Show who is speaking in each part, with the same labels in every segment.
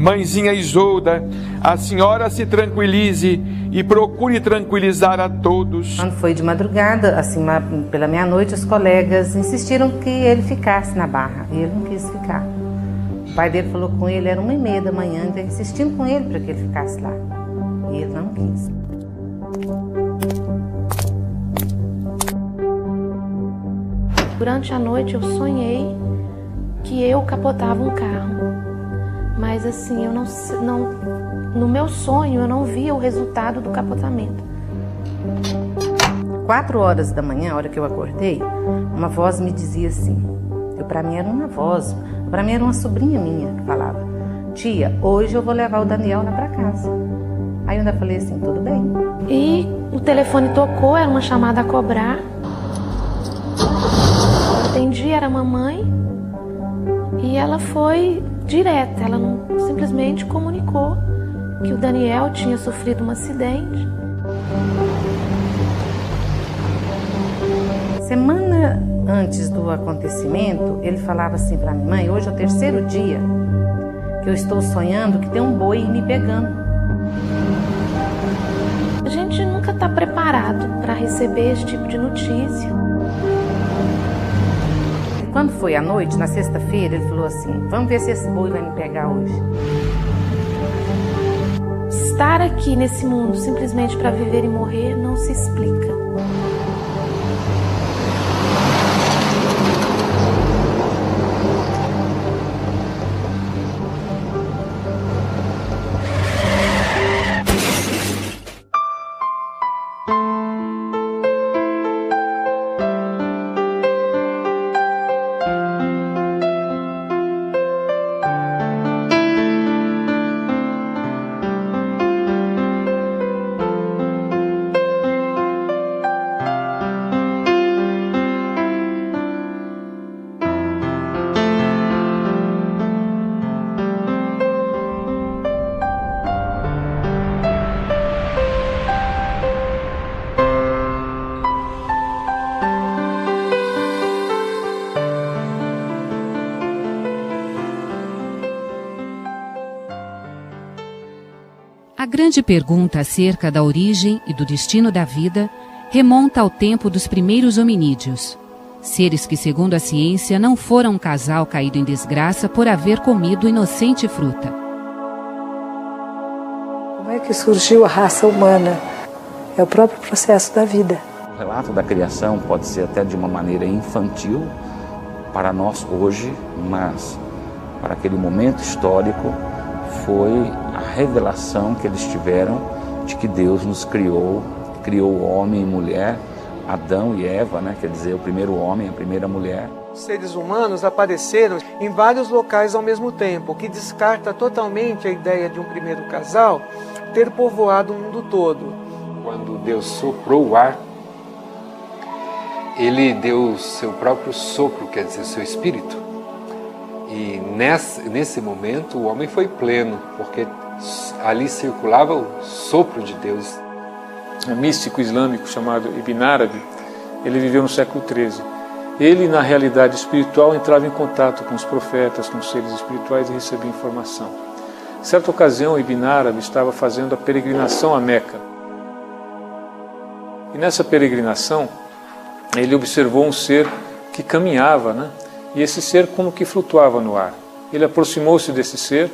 Speaker 1: Mãezinha Isolda, a senhora se tranquilize e procure tranquilizar a todos.
Speaker 2: Quando foi de madrugada, assim, pela meia-noite, os colegas insistiram que ele ficasse na Barra, e ele não quis ficar. O pai dele falou com ele, era 1h30 da manhã, então insistindo com ele para que ele ficasse lá, e ele não quis.
Speaker 3: Durante a noite eu sonhei que eu capotava um carro, mas assim, no meu sonho eu não via o resultado do capotamento.
Speaker 2: 4h da manhã, a hora que eu acordei, uma voz me dizia assim, para mim era uma voz, para mim era uma sobrinha minha que falava, tia, hoje eu vou levar o Daniel lá para casa. Aí eu ainda falei assim, tudo bem.
Speaker 3: E o telefone tocou, era uma chamada a cobrar. Eu atendi, era a mamãe, e ela foi direta, ela não, simplesmente comunicou que o Daniel tinha sofrido um acidente.
Speaker 2: Semana antes do acontecimento, ele falava assim para minha mãe, hoje é o 3º dia que eu estou sonhando que tem um boi me pegando.
Speaker 3: A gente nunca está preparado para receber esse tipo de notícia.
Speaker 2: E quando foi à noite, na sexta-feira, ele falou assim, vamos ver se esse boi vai me pegar hoje.
Speaker 3: Estar aqui nesse mundo simplesmente para viver e morrer não se explica.
Speaker 4: A grande pergunta acerca da origem e do destino da vida remonta ao tempo dos primeiros hominídeos. Seres que, segundo a ciência, não foram um casal caído em desgraça por haver comido inocente fruta.
Speaker 5: Como é que surgiu a raça humana? É o próprio processo da vida.
Speaker 6: O relato da criação pode ser até de uma maneira infantil para nós hoje, mas para aquele momento histórico foi a revelação que eles tiveram de que Deus nos criou homem e mulher, Adão e Eva, né? Quer dizer, o primeiro homem, a primeira mulher.
Speaker 7: Os seres humanos apareceram em vários locais ao mesmo tempo, o que descarta totalmente a ideia de um primeiro casal ter povoado o mundo todo.
Speaker 8: Quando Deus soprou o ar, Ele deu o seu próprio sopro, quer dizer, o seu espírito. E nesse momento o homem foi pleno, porque ali circulava o sopro de Deus.
Speaker 9: Um místico islâmico chamado Ibn Arabi, ele viveu no século XIII. Ele, na realidade espiritual, entrava em contato com os profetas, com os seres espirituais e recebia informação. Em certa ocasião, Ibn Arabi estava fazendo a peregrinação a Meca. E nessa peregrinação, ele observou um ser que caminhava, né? E esse ser como que flutuava no ar. Ele aproximou-se desse ser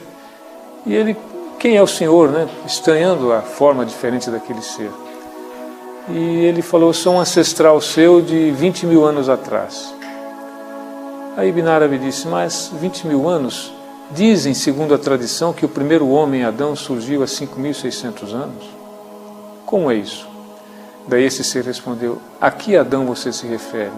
Speaker 9: e ele, quem é o Senhor, né? Estranhando a forma diferente daquele ser. E ele falou, sou um ancestral seu de 20 mil anos atrás. Aí Ibn Arabi disse, mas 20 mil anos? Dizem, segundo a tradição, que o primeiro homem, Adão, surgiu há 5.600 anos. Como é isso? Daí esse ser respondeu, a que Adão você se refere?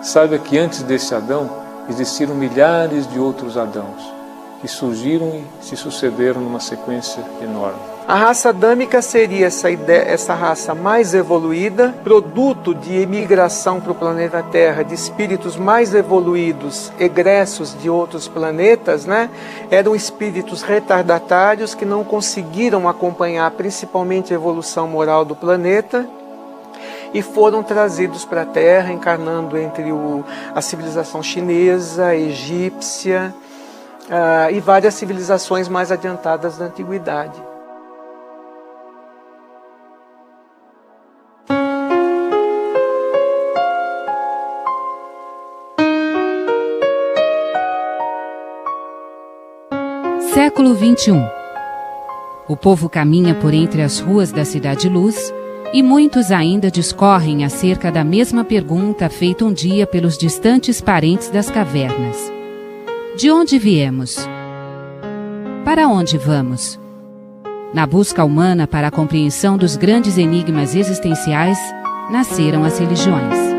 Speaker 9: Saiba que antes desse Adão, existiram milhares de outros Adãos, que surgiram e se sucederam numa sequência enorme.
Speaker 7: A raça adâmica seria essa raça mais evoluída, produto de imigração para o planeta Terra de espíritos mais evoluídos, egressos de outros planetas, né? Eram espíritos retardatários que não conseguiram acompanhar principalmente a evolução moral do planeta e foram trazidos para a Terra, encarnando entre a civilização chinesa, a egípcia, e várias civilizações mais adiantadas da antiguidade.
Speaker 4: Século XXI. O povo caminha por entre as ruas da Cidade Luz e muitos ainda discorrem acerca da mesma pergunta feita um dia pelos distantes parentes das cavernas. De onde viemos? Para onde vamos? Na busca humana para a compreensão dos grandes enigmas existenciais, nasceram as religiões.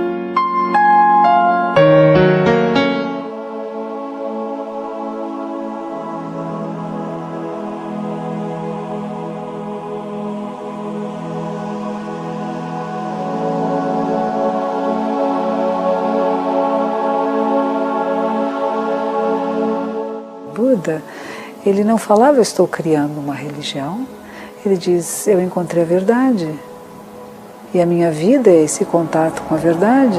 Speaker 5: Buda, ele não falava, eu estou criando uma religião. Ele diz, eu encontrei a verdade. E a minha vida é esse contato com a verdade.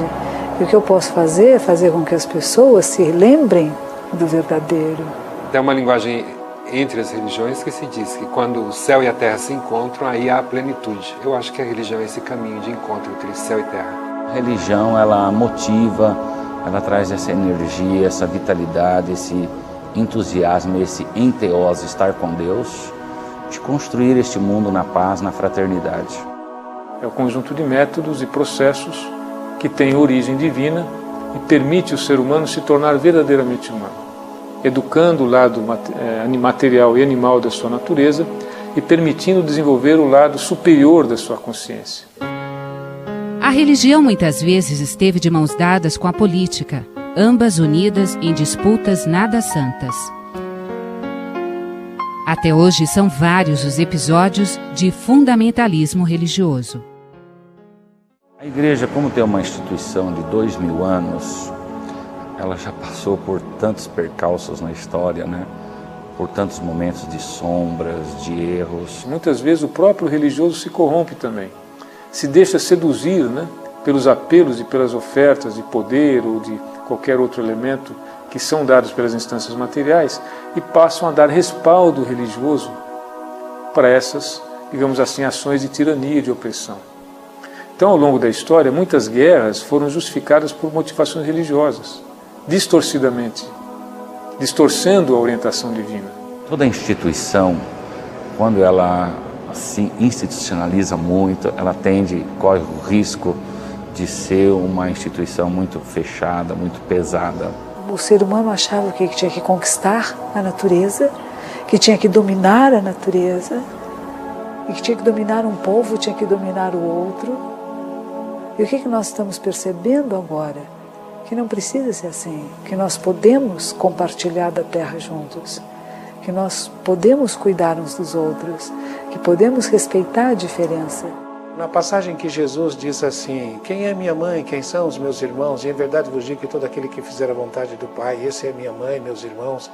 Speaker 5: E o que eu posso fazer é fazer com que as pessoas se lembrem do verdadeiro.
Speaker 8: Tem uma linguagem entre as religiões que se diz que quando o céu e a terra se encontram, aí há a plenitude. Eu acho que a religião é esse caminho de encontro entre céu e terra.
Speaker 6: A religião, ela motiva, ela traz essa energia, essa vitalidade, esse entusiasmo, esse enteose, estar com Deus, de construir este mundo na paz, na fraternidade.
Speaker 9: É o conjunto de métodos e processos que tem origem divina e permite o ser humano se tornar verdadeiramente humano, educando o lado material e animal da sua natureza e permitindo desenvolver o lado superior da sua consciência.
Speaker 4: A religião muitas vezes esteve de mãos dadas com a política, ambas unidas em disputas nada santas. Até hoje são vários os episódios de fundamentalismo religioso.
Speaker 6: A igreja, como tem uma instituição de 2000 anos, ela já passou por tantos percalços na história, né? Por tantos momentos de sombras, de erros.
Speaker 9: Muitas vezes o próprio religioso se corrompe também, se deixa seduzir, né? Pelos apelos e pelas ofertas de poder ou de qualquer outro elemento que são dados pelas instâncias materiais e passam a dar respaldo religioso para essas, digamos assim, ações de tirania e de opressão. Então, ao longo da história, muitas guerras foram justificadas por motivações religiosas, distorcidamente, distorcendo a orientação divina.
Speaker 6: Toda instituição, quando ela se institucionaliza muito, ela corre o risco de ser uma instituição muito fechada, muito pesada.
Speaker 5: O ser humano achava que tinha que conquistar a natureza, que tinha que dominar a natureza, e que tinha que dominar um povo, tinha que dominar o outro. E o que nós estamos percebendo agora? Que não precisa ser assim, que nós podemos compartilhar da terra juntos, que nós podemos cuidar uns dos outros, que podemos respeitar a diferença.
Speaker 10: Na passagem que Jesus diz assim, quem é minha mãe, quem são os meus irmãos? E em verdade vos digo que todo aquele que fizer a vontade do Pai, esse é minha mãe, meus irmãos.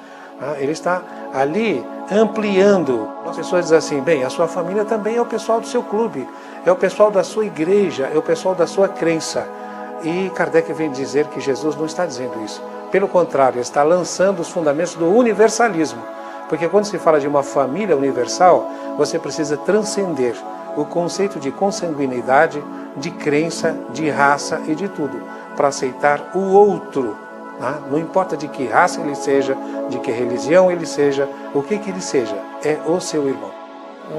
Speaker 10: Ele está ali ampliando. As pessoas dizem assim, bem, a sua família também é o pessoal do seu clube, é o pessoal da sua igreja, é o pessoal da sua crença. E Kardec vem dizer que Jesus não está dizendo isso. Pelo contrário, está lançando os fundamentos do universalismo. Porque quando se fala de uma família universal, você precisa transcender o conceito de consanguinidade, de crença, de raça e de tudo, para aceitar o outro. Não importa de que raça ele seja, de que religião ele seja, o que ele seja, é o seu irmão.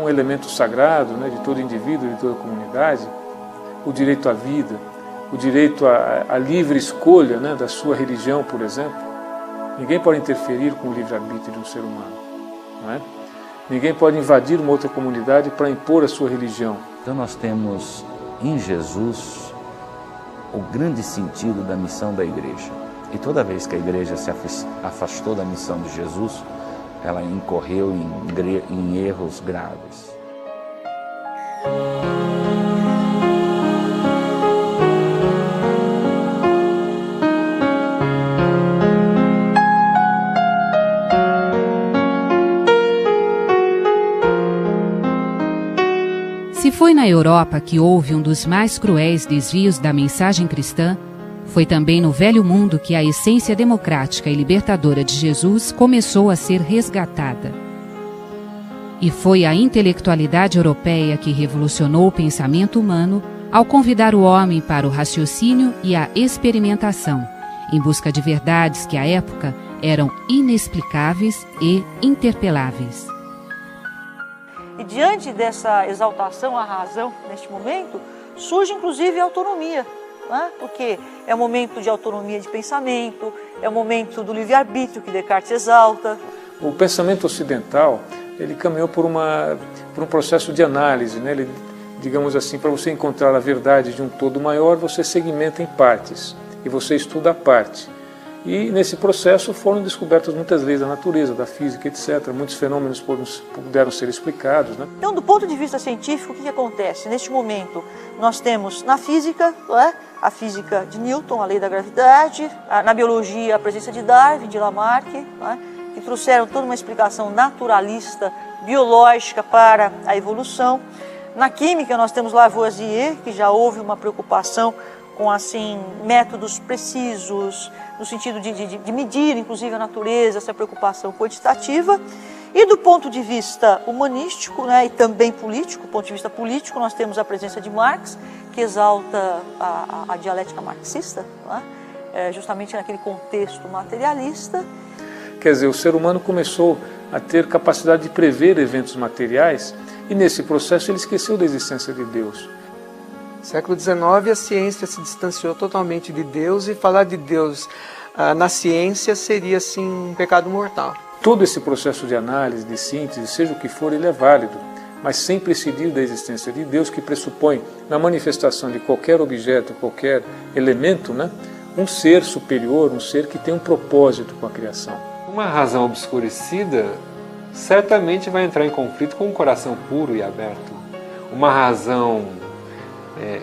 Speaker 9: Um elemento sagrado, né, de todo indivíduo, de toda comunidade, o direito à vida, o direito à livre escolha, né, da sua religião, por exemplo. Ninguém pode interferir com o livre-arbítrio de um ser humano, não é? Ninguém pode invadir uma outra comunidade para impor a sua religião.
Speaker 6: Então nós temos em Jesus o grande sentido da missão da igreja. E toda vez que a igreja se afastou da missão de Jesus, ela incorreu em erros graves.
Speaker 4: Se foi na Europa que houve um dos mais cruéis desvios da mensagem cristã, Foi também no Velho Mundo que a essência democrática e libertadora de Jesus começou a ser resgatada. E foi a intelectualidade europeia que revolucionou o pensamento humano ao convidar o homem para o raciocínio e a experimentação, em busca de verdades que à época eram inexplicáveis e interpeláveis.
Speaker 11: E diante dessa exaltação à razão, neste momento, surge inclusive a autonomia, né? Porque é um momento de autonomia de pensamento, é o momento do livre-arbítrio que Descartes exalta.
Speaker 9: O pensamento ocidental, ele caminhou por um processo de análise, né? Ele, digamos assim, para você encontrar a verdade de um todo maior, você segmenta em partes e você estuda a parte. E nesse processo foram descobertas muitas leis da natureza, da física, etc. Muitos fenômenos puderam ser explicados, né?
Speaker 11: Então, do ponto de vista científico, o que acontece? Neste momento, nós temos na física, a física de Newton, a lei da gravidade, na biologia, a presença de Darwin, de Lamarck, que trouxeram toda uma explicação naturalista, biológica para a evolução. Na química, nós temos Lavoisier, que já houve uma preocupação com métodos precisos, no sentido de medir, inclusive, a natureza, essa preocupação quantitativa. E do ponto de vista humanístico, né, e também político, do ponto de vista político, nós temos a presença de Marx, que exalta a dialética marxista, né, justamente naquele contexto materialista.
Speaker 9: Quer dizer, o ser humano começou a ter capacidade de prever eventos materiais e, nesse processo, ele esqueceu da existência de Deus.
Speaker 7: No século XIX, a ciência se distanciou totalmente de Deus e falar de Deus na ciência seria, assim, um pecado mortal.
Speaker 9: Todo esse processo de análise, de síntese, seja o que for, ele é válido, mas sem prescindir da existência de Deus, que pressupõe, na manifestação de qualquer objeto, qualquer elemento, né, um ser superior, um ser que tem um propósito com a criação.
Speaker 8: Uma razão obscurecida certamente vai entrar em conflito com um coração puro e aberto. Uma razão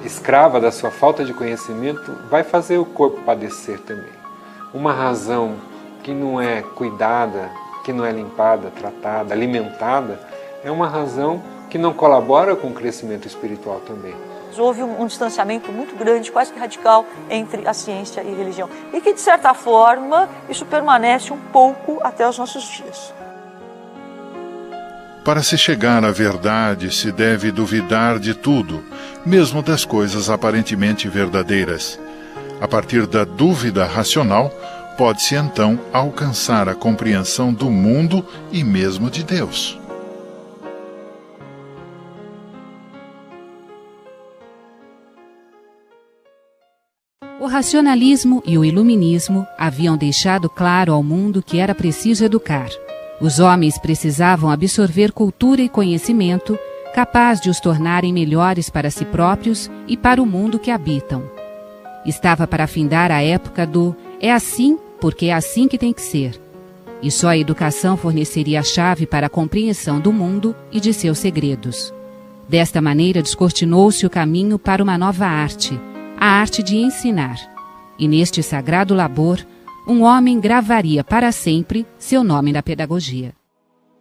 Speaker 8: escrava da sua falta de conhecimento vai fazer o corpo padecer também. Uma razão que não é cuidada, que não é limpada, tratada, alimentada, é uma razão que não colabora com o crescimento espiritual também.
Speaker 11: Houve um distanciamento muito grande, quase que radical, entre a ciência e a religião. E que, de certa forma, isso permanece um pouco até os nossos dias.
Speaker 12: Para se chegar à verdade, se deve duvidar de tudo, mesmo das coisas aparentemente verdadeiras. A partir da dúvida racional, pode-se então alcançar a compreensão do mundo e mesmo de Deus.
Speaker 4: O racionalismo e o iluminismo haviam deixado claro ao mundo que era preciso educar. Os homens precisavam absorver cultura e conhecimento, capaz de os tornarem melhores para si próprios e para o mundo que habitam. Estava para findar a época do "é assim porque é assim que tem que ser", e só a educação forneceria a chave para a compreensão do mundo e de seus segredos. Desta maneira descortinou-se o caminho para uma nova arte, a arte de ensinar. E neste sagrado labor, um homem gravaria para sempre seu nome na pedagogia.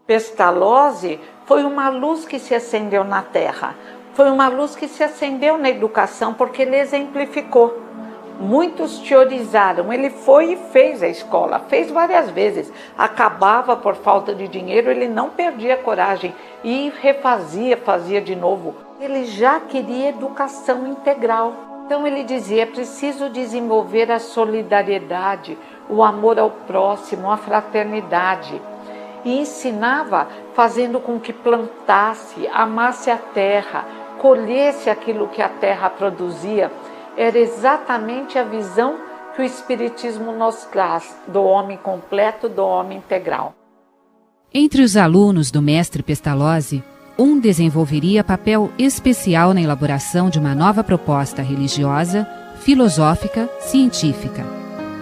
Speaker 13: Pestalozzi foi uma luz que se acendeu na terra, foi uma luz que se acendeu na educação porque ele exemplificou. Muitos teorizaram, ele foi e fez a escola, fez várias vezes, acabava por falta de dinheiro, ele não perdia a coragem e refazia, fazia de novo. Ele já queria educação integral. Então ele dizia, é preciso desenvolver a solidariedade, o amor ao próximo, a fraternidade. E ensinava fazendo com que plantasse, amasse a terra, colhesse aquilo que a terra produzia. Era exatamente a visão que o Espiritismo nos traz, do homem completo, do homem integral.
Speaker 4: Entre os alunos do mestre Pestalozzi, um desenvolveria papel especial na elaboração de uma nova proposta religiosa, filosófica, científica.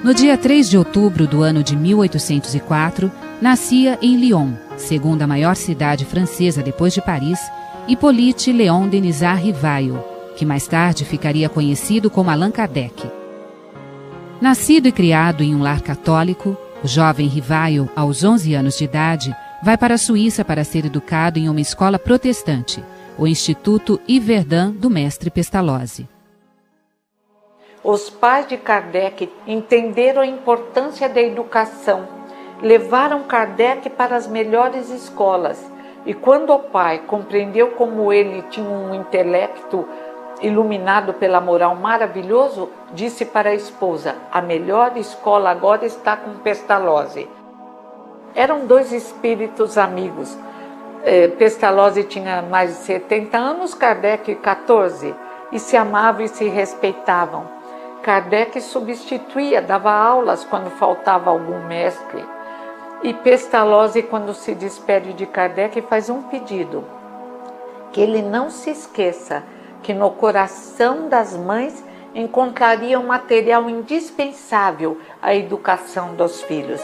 Speaker 4: No dia 3 de outubro do ano de 1804, nascia em Lyon, segunda maior cidade francesa depois de Paris, Hippolyte Léon Denisard Rivail, que mais tarde ficaria conhecido como Allan Kardec. Nascido e criado em um lar católico, o jovem Rivail, aos 11 anos de idade, vai para a Suíça para ser educado em uma escola protestante, o Instituto Yverdun do mestre Pestalozzi.
Speaker 13: Os pais de Kardec entenderam a importância da educação, levaram Kardec para as melhores escolas. E quando o pai compreendeu como ele tinha um intelecto iluminado pela moral maravilhoso, disse para a esposa: a melhor escola agora está com Pestalozzi. Eram dois espíritos amigos. Pestalozzi tinha mais de 70 anos, Kardec 14, e se amavam e se respeitavam. Kardec substituía, dava aulas quando faltava algum mestre. E Pestalozzi, quando se despede de Kardec, faz um pedido: que ele não se esqueça que no coração das mães encontraria um material indispensável à educação dos filhos.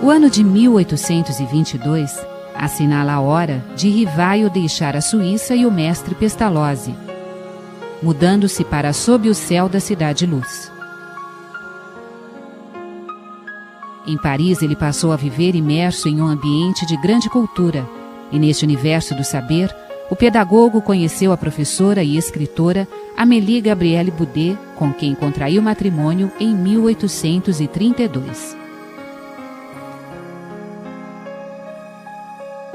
Speaker 4: O ano de 1822 assinala a hora de Rivaio deixar a Suíça e o mestre Pestalozzi, mudando-se para sob o céu da Cidade Luz. Em Paris, ele passou a viver imerso em um ambiente de grande cultura, e neste universo do saber, o pedagogo conheceu a professora e escritora Amélie Gabrielle Boudet, com quem contraiu matrimônio em 1832.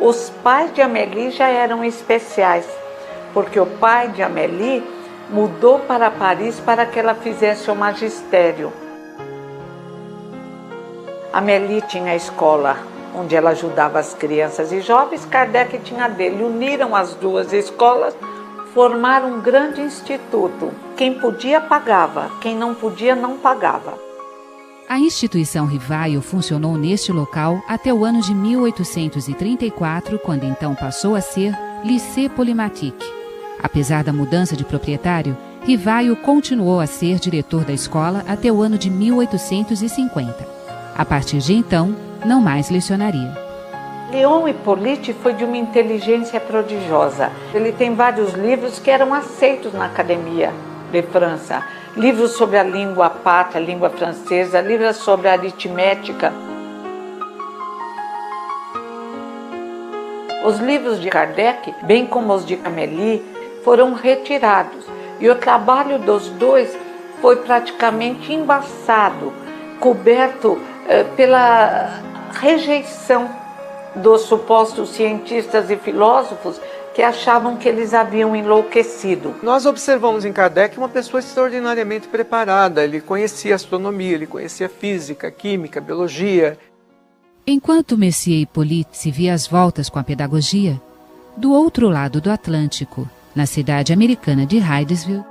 Speaker 13: Os pais de Amélie já eram especiais, porque o pai de Amélie mudou para Paris para que ela fizesse o magistério. Amélie tinha a escola onde ela ajudava as crianças e jovens, Kardec tinha a dele. Uniram as duas escolas, formaram um grande instituto. Quem podia pagava, quem não podia não pagava.
Speaker 4: A instituição Rivaio funcionou neste local até o ano de 1834, quando então passou a ser Lycée Polymatique. Apesar da mudança de proprietário, Rivaio continuou a ser diretor da escola até o ano de 1850. A partir de então, não mais lecionaria.
Speaker 13: Léon Hippolyte foi de uma inteligência prodigiosa. Ele tem vários livros que eram aceitos na Academia de França. Livros sobre a língua pátria, a língua francesa, livros sobre a aritmética. Os livros de Kardec, bem como os de Amélie, foram retirados. E o trabalho dos dois foi praticamente embaçado, coberto pela rejeição dos supostos cientistas e filósofos que achavam que eles haviam enlouquecido.
Speaker 7: Nós observamos em Kardec uma pessoa extraordinariamente preparada. Ele conhecia astronomia, ele conhecia física, química, biologia.
Speaker 4: Enquanto Messier Hippolyte se via às voltas com a pedagogia, do outro lado do Atlântico, na cidade americana de Hydesville,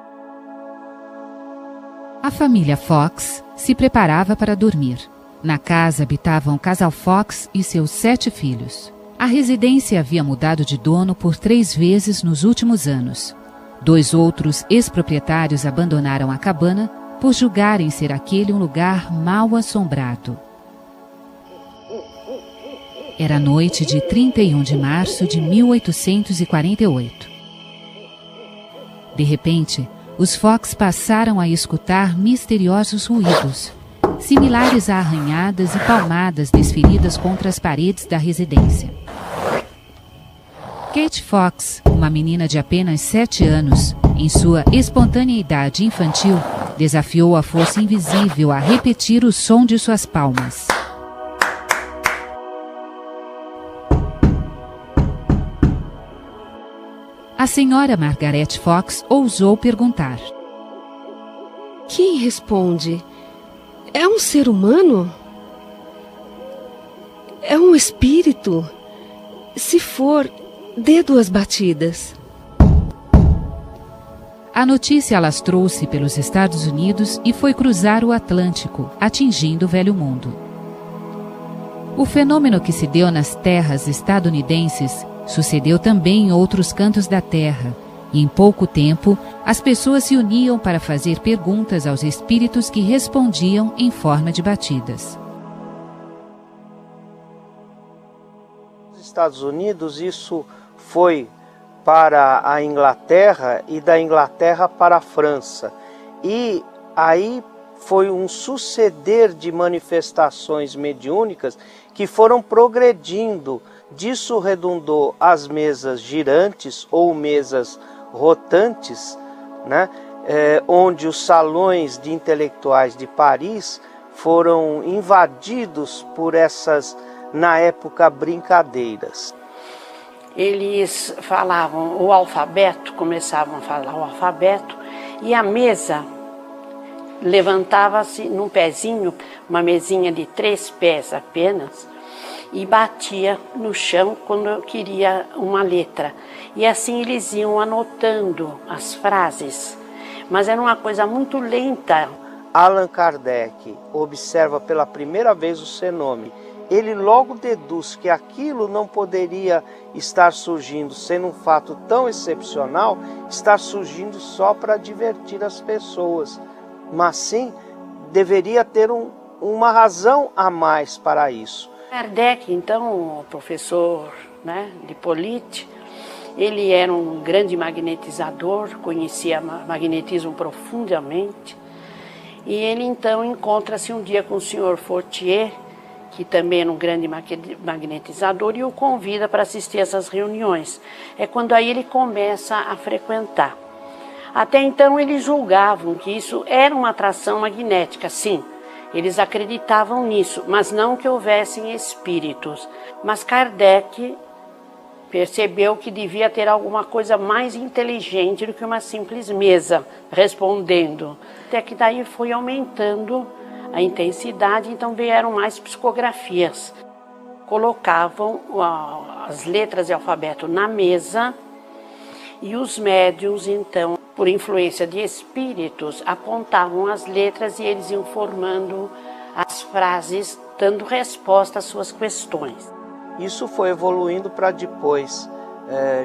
Speaker 4: a família Fox se preparava para dormir. Na casa habitavam o casal Fox e seus 7 filhos. A residência havia mudado de dono por 3 vezes nos últimos anos. 2 outros ex-proprietários abandonaram a cabana por julgarem ser aquele um lugar mal assombrado. Era noite de 31 de março de 1848. De repente, os Fox passaram a escutar misteriosos ruídos, similares a arranhadas e palmadas desferidas contra as paredes da residência. Kate Fox, uma menina de apenas 7 anos, em sua espontaneidade infantil, desafiou a força invisível a repetir o som de suas palmas. A senhora Margaret Fox ousou perguntar:
Speaker 14: quem responde? É um ser humano? É um espírito? Se for, dê 2 batidas.
Speaker 4: A notícia alastrou-se pelos Estados Unidos e foi cruzar o Atlântico, atingindo o Velho Mundo. O fenômeno que se deu nas terras estadunidenses sucedeu também em outros cantos da Terra, e em pouco tempo as pessoas se uniam para fazer perguntas aos espíritos que respondiam em forma de batidas.
Speaker 15: Nos Estados Unidos, isso foi para a Inglaterra e da Inglaterra para a França. E aí foi um suceder de manifestações mediúnicas que foram progredindo. Disso redundou as mesas girantes ou mesas rotantes, né? Onde os salões de intelectuais de Paris foram invadidos por essas, na época, brincadeiras.
Speaker 16: Eles falavam o alfabeto, começavam a falar o alfabeto, e a mesa levantava-se num pezinho, uma mesinha de 3 pés apenas, e batia no chão quando eu queria uma letra. E assim eles iam anotando as frases, mas era uma coisa muito lenta.
Speaker 15: Allan Kardec observa pela primeira vez o cenome. Ele logo deduz que aquilo não poderia estar surgindo, sendo um fato tão excepcional, estar surgindo só para divertir as pessoas. Mas sim, deveria ter uma razão a mais para isso.
Speaker 16: Kardec, então, o professor, né, de Hippolyte, ele era um grande magnetizador, conhecia magnetismo profundamente, e ele então encontra-se um dia com o senhor Fortier, que também era um grande magnetizador, e o convida para assistir essas reuniões. É quando aí ele começa a frequentar. Até então eles julgavam que isso era uma atração magnética, sim. Eles acreditavam nisso, mas não que houvessem espíritos. Mas Kardec percebeu que devia ter alguma coisa mais inteligente do que uma simples mesa respondendo. Até que daí foi aumentando a intensidade, então vieram mais psicografias. Colocavam as letras de alfabeto na mesa e os médiuns, então, por influência de espíritos, apontavam as letras e eles iam formando as frases, dando resposta às suas questões.
Speaker 15: Isso foi evoluindo para depois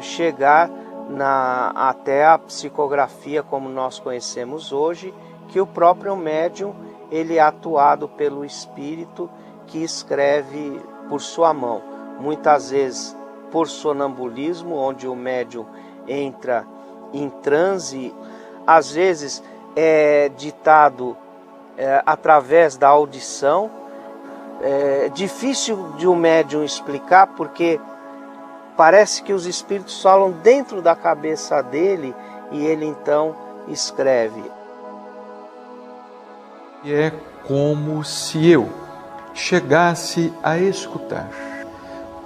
Speaker 15: chegar até a psicografia como nós conhecemos hoje, que o próprio médium ele é atuado pelo espírito que escreve por sua mão. Muitas vezes por sonambulismo, onde o médium entra em transe, às vezes é ditado através da audição. É difícil de um médium explicar, porque parece que os espíritos falam dentro da cabeça dele e ele então escreve.
Speaker 1: É como se eu chegasse a escutar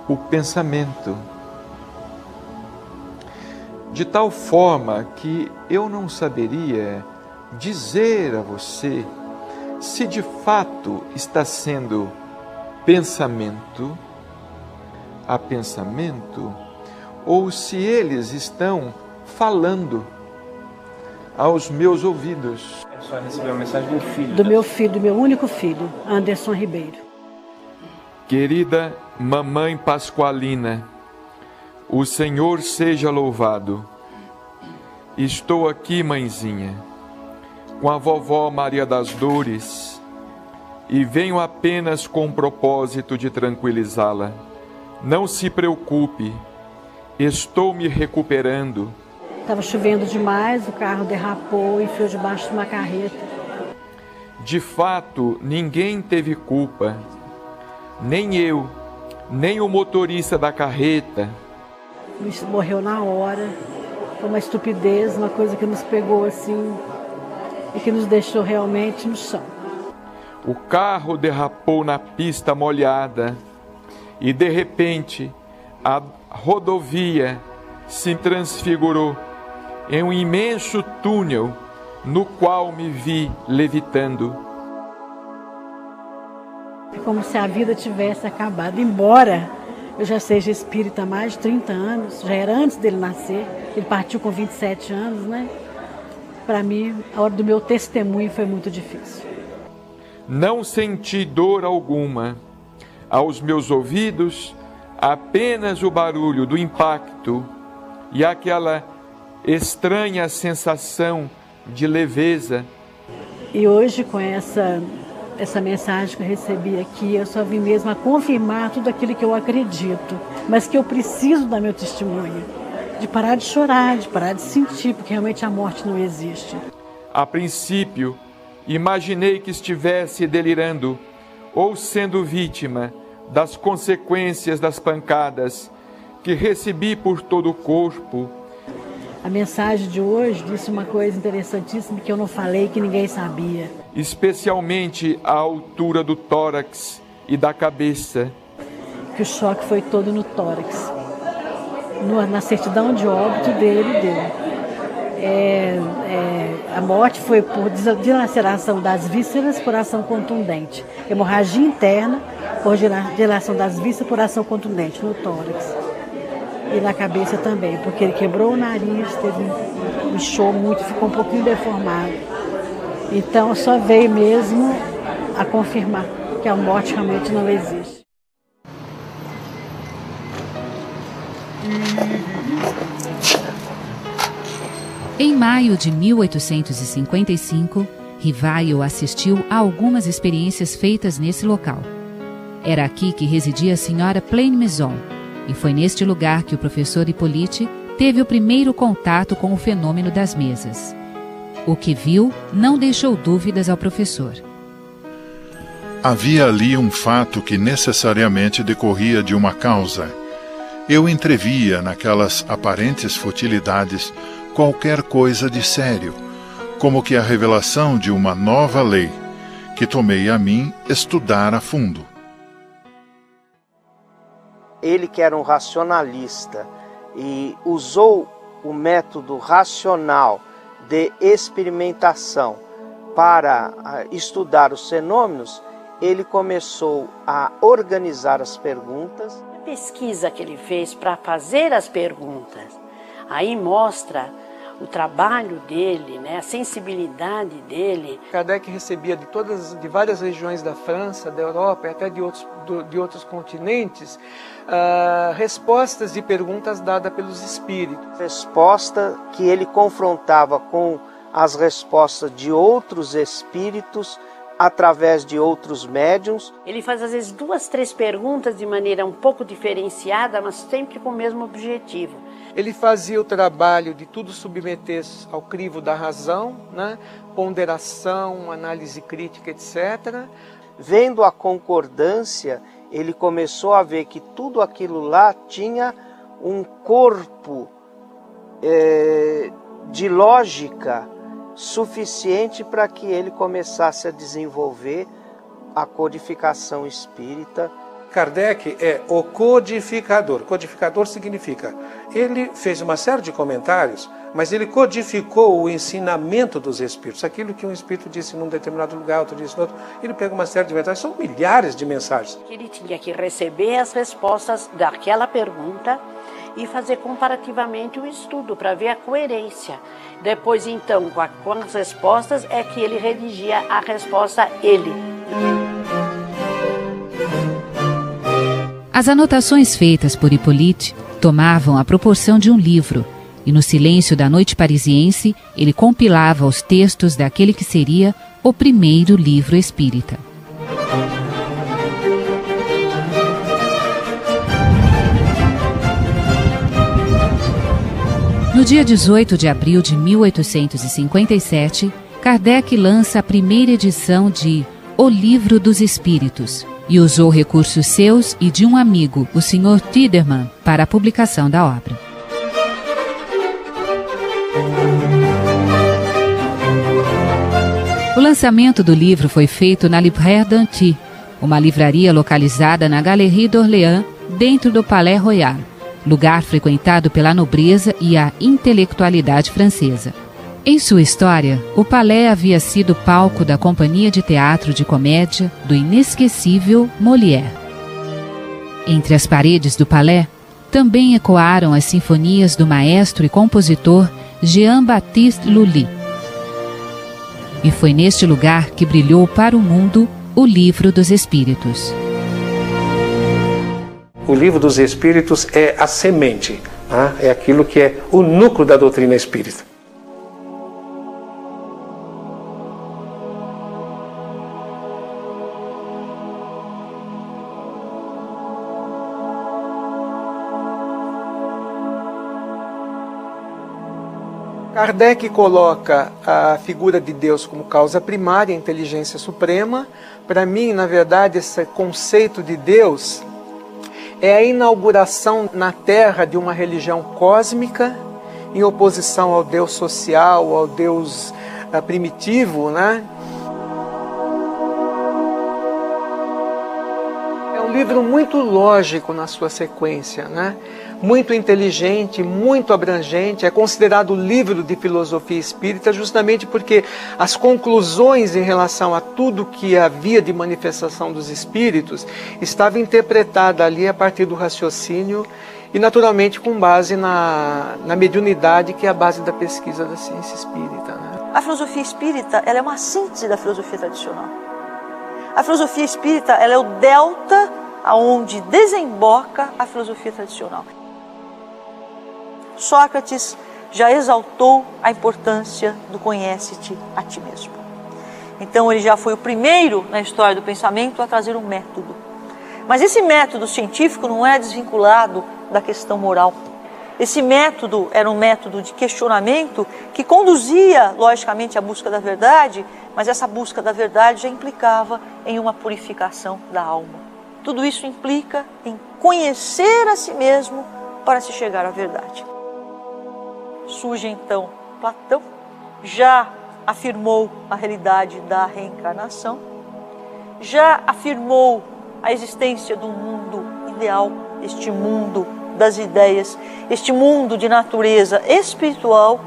Speaker 1: o pensamento de tal forma que eu não saberia dizer a você se de fato está sendo pensamento a pensamento ou se eles estão falando aos meus ouvidos.
Speaker 17: A senhora recebeu uma mensagem do filho.
Speaker 18: Do meu filho, do meu único filho, Anderson Ribeiro.
Speaker 1: Querida Mamãe Pascualina, o Senhor seja louvado. Estou aqui, mãezinha, com a vovó Maria das Dores e venho apenas com o propósito de tranquilizá-la. Não se preocupe, estou me recuperando.
Speaker 18: Estava chovendo demais, o carro derrapou e enfiou debaixo de uma carreta.
Speaker 1: De fato, ninguém teve culpa, nem eu, nem o motorista da carreta.
Speaker 18: Morreu na hora, foi uma estupidez, uma coisa que nos pegou assim e que nos deixou realmente no chão.
Speaker 1: O carro derrapou na pista molhada e de repente a rodovia se transfigurou em um imenso túnel no qual me vi levitando.
Speaker 18: É como se a vida tivesse acabado, embora eu já seja espírita há mais de 30 anos, já era antes dele nascer, ele partiu com 27 anos, né? Para mim, a hora do meu testemunho foi muito difícil.
Speaker 1: Não senti dor alguma. Aos meus ouvidos, apenas o barulho do impacto e aquela estranha sensação de leveza.
Speaker 18: E hoje, com essa mensagem que eu recebi aqui, eu só vim mesmo a confirmar tudo aquilo que eu acredito, mas que eu preciso dar meu testemunho, de parar de chorar, de parar de sentir, porque realmente a morte não existe.
Speaker 1: A princípio, Imaginei que estivesse delirando ou sendo vítima das consequências das pancadas que recebi por todo o corpo.
Speaker 18: A mensagem de hoje disse uma coisa interessantíssima que eu não falei, que ninguém sabia.
Speaker 1: Especialmente à altura do tórax e da cabeça.
Speaker 18: Que o choque foi todo no tórax. Na certidão de óbito dele deu. A morte foi por dilaceração das vísceras por ação contundente. Hemorragia interna por dilaceração das vísceras por ação contundente no tórax. E na cabeça também, porque ele quebrou o nariz, inchou muito, ficou um pouquinho deformado. Então só veio mesmo a confirmar que a morte realmente não existe.
Speaker 4: Em maio de 1855, Rivaio assistiu a algumas experiências feitas nesse local. Era aqui que residia a senhora Plaine Maison, e foi neste lugar que o professor Hippolyte teve o primeiro contato com o fenômeno das mesas. O que viu não deixou dúvidas ao professor.
Speaker 12: Havia ali um fato que necessariamente decorria de uma causa. Eu entrevia naquelas aparentes futilidades qualquer coisa de sério, como que a revelação de uma nova lei, que tomei a mim estudar a fundo.
Speaker 15: Ele que era um racionalista e usou o método racional de experimentação para estudar os fenômenos, ele começou a organizar as perguntas.
Speaker 16: A pesquisa que ele fez para fazer as perguntas, aí mostra o trabalho dele, né, a sensibilidade dele.
Speaker 7: Kardec recebia de várias regiões da França, da Europa e até de outros continentes, respostas de perguntas dadas pelos espíritos.
Speaker 15: Resposta que ele confrontava com as respostas de outros espíritos através de outros médiuns.
Speaker 16: Ele faz às vezes 2, 3 perguntas de maneira um pouco diferenciada, mas sempre com o mesmo objetivo.
Speaker 7: Ele fazia o trabalho de tudo submeter ao crivo da razão, né? Ponderação, análise crítica, etc.
Speaker 15: Vendo a concordância, ele começou a ver que tudo aquilo lá tinha um corpo de lógica suficiente para que ele começasse a desenvolver a codificação espírita.
Speaker 10: Kardec é o codificador. Codificador significa, ele fez uma série de comentários, mas ele codificou o ensinamento dos espíritos. Aquilo que um espírito disse num determinado lugar, outro disse no outro. Ele pega uma série de mensagens, são milhares de mensagens.
Speaker 16: Ele tinha que receber as respostas daquela pergunta e fazer comparativamente o estudo para ver a coerência. Depois, então, com as respostas, é que ele redigia a resposta ele.
Speaker 4: As anotações feitas por Hippolyte tomavam a proporção de um livro, e no silêncio da noite parisiense, ele compilava os textos daquele que seria o primeiro livro espírita. No dia 18 de abril de 1857, Kardec lança a primeira edição de O Livro dos Espíritos e usou recursos seus e de um amigo, o Sr. Tiderman, para a publicação da obra. O lançamento do livro foi feito na Libraire d'Anty, uma livraria localizada na Galerie d'Orléans, dentro do Palais Royal, lugar frequentado pela nobreza e a intelectualidade francesa. Em sua história, o Palais havia sido palco da companhia de teatro de comédia do inesquecível Molière. Entre as paredes do Palais, também ecoaram as sinfonias do maestro e compositor Jean-Baptiste Lully. E foi neste lugar que brilhou para o mundo o Livro dos Espíritos.
Speaker 10: O Livro dos Espíritos é a semente, é aquilo que é o núcleo da doutrina espírita.
Speaker 7: Kardec coloca a figura de Deus como causa primária, a inteligência suprema. Para mim, na verdade, esse conceito de Deus é a inauguração na Terra de uma religião cósmica, em oposição ao Deus social, ao Deus primitivo, né? É um livro muito lógico na sua sequência, né? Muito inteligente, muito abrangente, é considerado o livro de filosofia espírita justamente porque as conclusões em relação a tudo que havia de manifestação dos espíritos estava interpretada ali a partir do raciocínio e naturalmente com base na mediunidade, que é a base da pesquisa da ciência espírita, né?
Speaker 11: A filosofia espírita, ela é uma síntese da filosofia tradicional. A filosofia espírita, ela é o delta aonde desemboca a filosofia tradicional. Sócrates já exaltou a importância do conhece-te a ti mesmo. Então ele já foi o primeiro na história do pensamento a trazer um método. Mas esse método científico não é desvinculado da questão moral. Esse método era um método de questionamento que conduzia, logicamente, à busca da verdade, mas essa busca da verdade já implicava em uma purificação da alma. Tudo isso implica em conhecer a si mesmo para se chegar à verdade. Surge então Platão, já afirmou a realidade da reencarnação, já afirmou a existência do mundo ideal, este mundo das ideias, este mundo de natureza espiritual,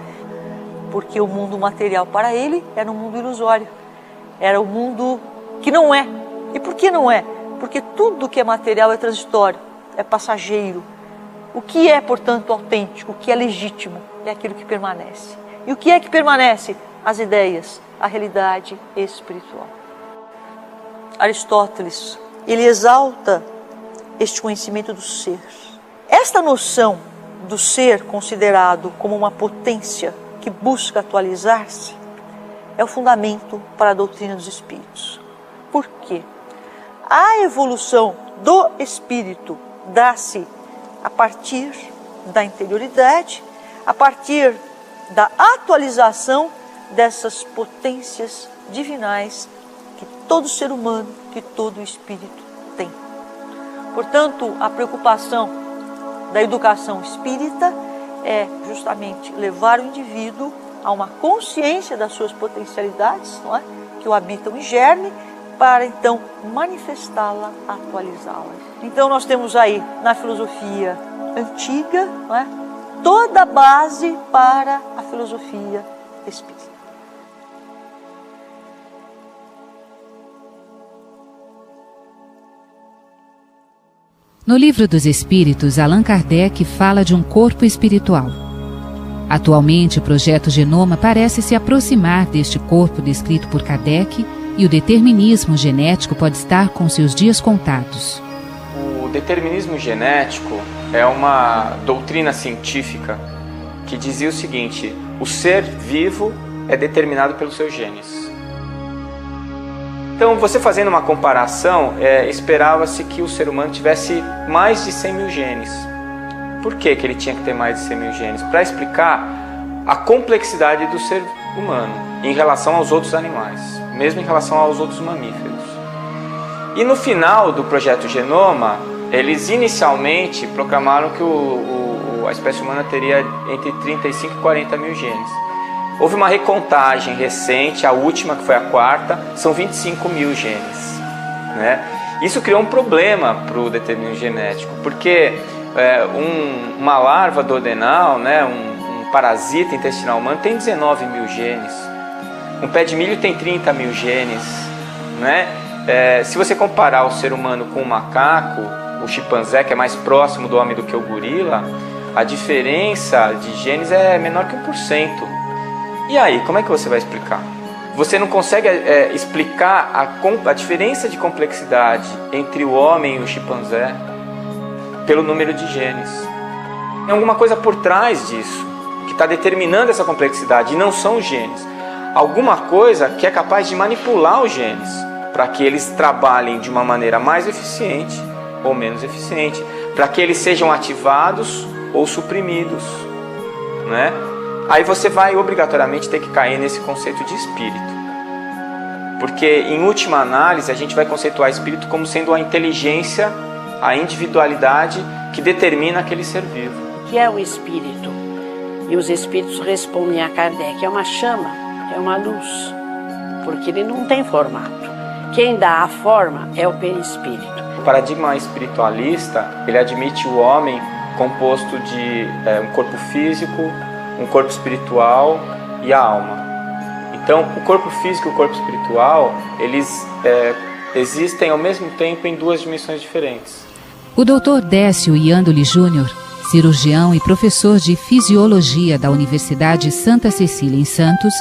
Speaker 11: porque o mundo material para ele era um mundo ilusório, era um mundo que não é. E por que não é? Porque tudo que é material é transitório, é passageiro. O que é, portanto, autêntico, o que é legítimo, é aquilo que permanece. E o que é que permanece? As ideias, a realidade espiritual. Aristóteles, ele exalta este conhecimento do ser. Esta noção do ser considerado como uma potência que busca atualizar-se é o fundamento para a doutrina dos espíritos. Por quê? A evolução do espírito dá-se a partir da interioridade, a partir da atualização dessas potências divinais que todo ser humano, que todo espírito tem. Portanto, a preocupação da educação espírita é justamente levar o indivíduo a uma consciência das suas potencialidades, não é? Que o habitam em germe, para então manifestá-la, atualizá-la. Então nós temos aí na filosofia antiga, não é? Toda a base para a filosofia espírita.
Speaker 4: No Livro dos Espíritos, Allan Kardec fala de um corpo espiritual. Atualmente, o projeto Genoma parece se aproximar deste corpo descrito por Kardec e o determinismo genético pode estar com seus dias contados.
Speaker 19: O determinismo genético é uma doutrina científica que dizia o seguinte: o ser vivo é determinado pelos seus genes. Então, você fazendo uma comparação, esperava-se que o ser humano tivesse mais de 100 mil genes. Por que ele tinha que ter mais de 100 mil genes? Para explicar a complexidade do ser humano em relação aos outros animais, mesmo em relação aos outros mamíferos. E no final do projeto Genoma, eles inicialmente proclamaram que a espécie humana teria entre 35 e 40 mil genes. Houve uma recontagem recente, a última, que foi a quarta, são 25 mil genes, né? Isso criou um problema para o determinismo genético, porque uma larva duodenal, né, um parasita intestinal humano, tem 19 mil genes. Um pé de milho tem 30 mil genes, né? Se você comparar o ser humano com o macaco, o chimpanzé, que é mais próximo do homem do que o gorila, a diferença de genes é menor que 1%. E aí, como é que você vai explicar? Você não consegue explicar a diferença de complexidade entre o homem e o chimpanzé pelo número de genes. Tem alguma coisa por trás disso que está determinando essa complexidade, e não são os genes. Alguma coisa que é capaz de manipular os genes para que eles trabalhem de uma maneira mais eficiente ou menos eficiente, para que eles sejam ativados ou suprimidos, né? aí você vai obrigatoriamente ter que cair nesse conceito de espírito. Porque, em última análise, a gente vai conceituar espírito como sendo a inteligência, a individualidade que determina aquele ser vivo.
Speaker 16: O que é o espírito? E os espíritos respondem a Kardec: é uma chama, é uma luz, porque ele não tem formato. Quem dá a forma é o perispírito.
Speaker 19: O paradigma espiritualista, ele admite o homem composto de um corpo físico, um corpo espiritual e a alma. Então, o corpo físico e o corpo espiritual, eles existem ao mesmo tempo em duas dimensões diferentes.
Speaker 4: O Dr. Décio Iandoli Júnior, cirurgião e professor de Fisiologia da Universidade Santa Cecília em Santos,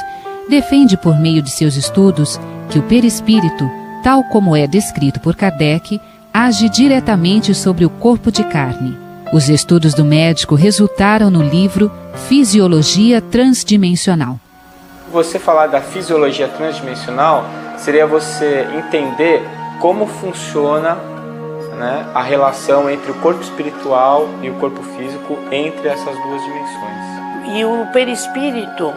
Speaker 4: defende por meio de seus estudos que o perispírito, tal como é descrito por Kardec, age diretamente sobre o corpo de carne. Os estudos do médico resultaram no livro Fisiologia Transdimensional.
Speaker 19: Você falar da fisiologia transdimensional seria você entender como funciona, né, a relação entre o corpo espiritual e o corpo físico, entre essas duas dimensões.
Speaker 16: E o perispírito,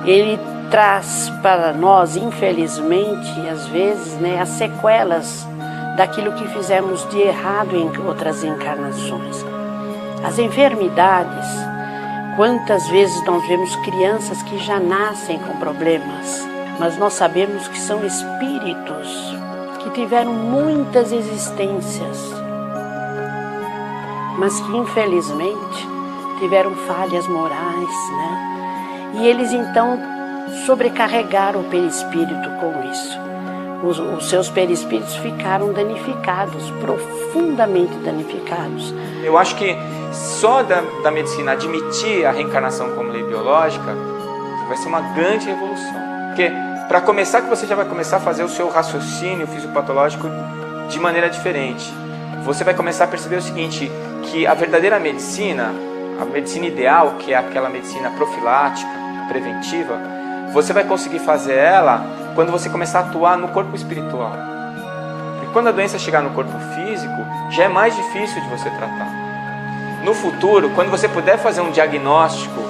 Speaker 16: ele traz para nós, infelizmente, às vezes, né, as sequelas daquilo que fizemos de errado em outras encarnações. As enfermidades, quantas vezes nós vemos crianças que já nascem com problemas, mas nós sabemos que são espíritos que tiveram muitas existências, mas que infelizmente tiveram falhas morais, né? E eles então sobrecarregaram o perispírito com isso. Os seus perispíritos ficaram danificados, profundamente danificados.
Speaker 19: Eu acho que só da medicina admitir a reencarnação como lei biológica vai ser uma grande revolução. Porque, para começar, que você já vai começar a fazer o seu raciocínio fisiopatológico de maneira diferente. Você vai começar a perceber o seguinte, que a verdadeira medicina, a medicina ideal, que é aquela medicina profilática, preventiva, você vai conseguir fazer ela quando você começar a atuar no corpo espiritual. Porque quando a doença chegar no corpo físico, já é mais difícil de você tratar. No futuro, quando você puder fazer um diagnóstico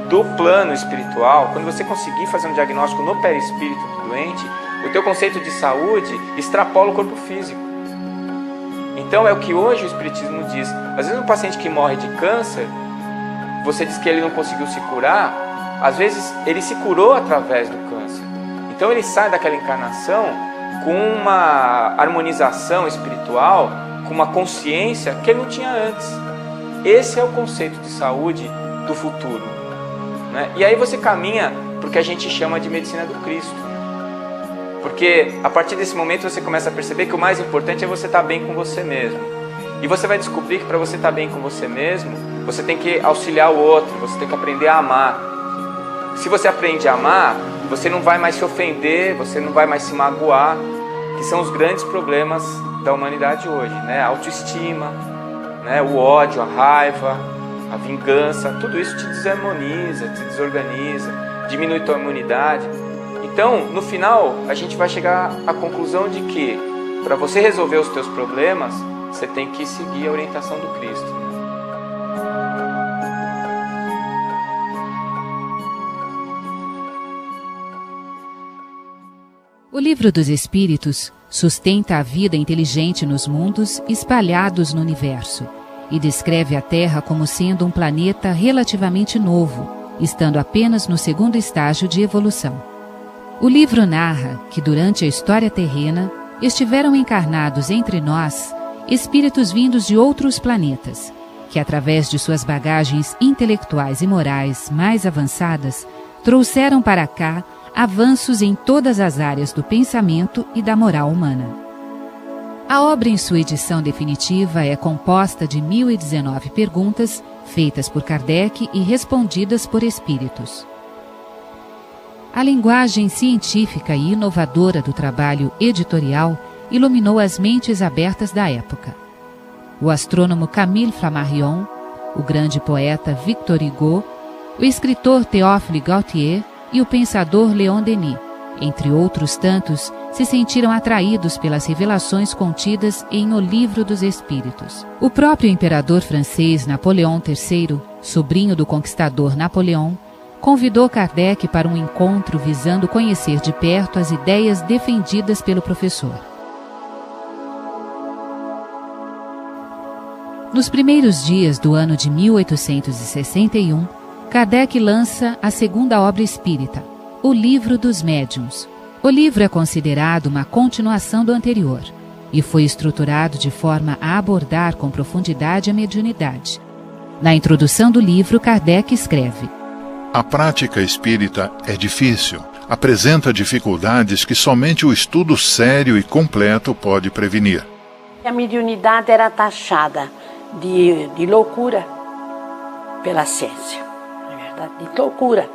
Speaker 19: do plano espiritual, quando você conseguir fazer um diagnóstico no perispírito do doente, o teu conceito de saúde extrapola o corpo físico. Então é o que hoje o Espiritismo diz. Às vezes um paciente que morre de câncer, você diz que ele não conseguiu se curar, às vezes ele se curou através do câncer. Então ele sai daquela encarnação com uma harmonização espiritual, com uma consciência que ele não tinha antes. Esse é o conceito de saúde do futuro, né? E aí você caminha para o que a gente chama de medicina do Cristo. Porque a partir desse momento você começa a perceber que o mais importante é você estar bem com você mesmo. E você vai descobrir que para você estar bem com você mesmo, você tem que auxiliar o outro, você tem que aprender a amar. Se você aprende a amar, você não vai mais se ofender, você não vai mais se magoar, que são os grandes problemas da humanidade hoje, né? A autoestima, né? O ódio, a raiva, a vingança, tudo isso te desarmoniza, te desorganiza, diminui tua imunidade. Então, no final, a gente vai chegar à conclusão de que, para você resolver os teus problemas, você tem que seguir a orientação do Cristo.
Speaker 4: O Livro dos Espíritos sustenta a vida inteligente nos mundos espalhados no universo e descreve a Terra como sendo um planeta relativamente novo, estando apenas no segundo estágio de evolução. O livro narra que durante a história terrena estiveram encarnados entre nós espíritos vindos de outros planetas, que através de suas bagagens intelectuais e morais mais avançadas, trouxeram para cá avanços em todas as áreas do pensamento e da moral humana. A obra em sua edição definitiva é composta de 1019 perguntas feitas por Kardec e respondidas por espíritos. A linguagem científica e inovadora do trabalho editorial iluminou as mentes abertas da época. O astrônomo Camille Flammarion, o grande poeta Victor Hugo, o escritor Théophile Gautier e o pensador Leon Denis, entre outros tantos, se sentiram atraídos pelas revelações contidas em O Livro dos Espíritos. O próprio imperador francês Napoleão III, sobrinho do conquistador Napoleão, convidou Kardec para um encontro visando conhecer de perto as ideias defendidas pelo professor. Nos primeiros dias do ano de 1861, Kardec lança a segunda obra espírita, O Livro dos Médiuns. O livro é considerado uma continuação do anterior e foi estruturado de forma a abordar com profundidade a mediunidade. Na introdução do livro, Kardec escreve:
Speaker 12: A prática espírita é difícil, apresenta dificuldades que somente o estudo sério e completo pode prevenir.
Speaker 16: A mediunidade era taxada de loucura pela ciência, na verdade, de loucura.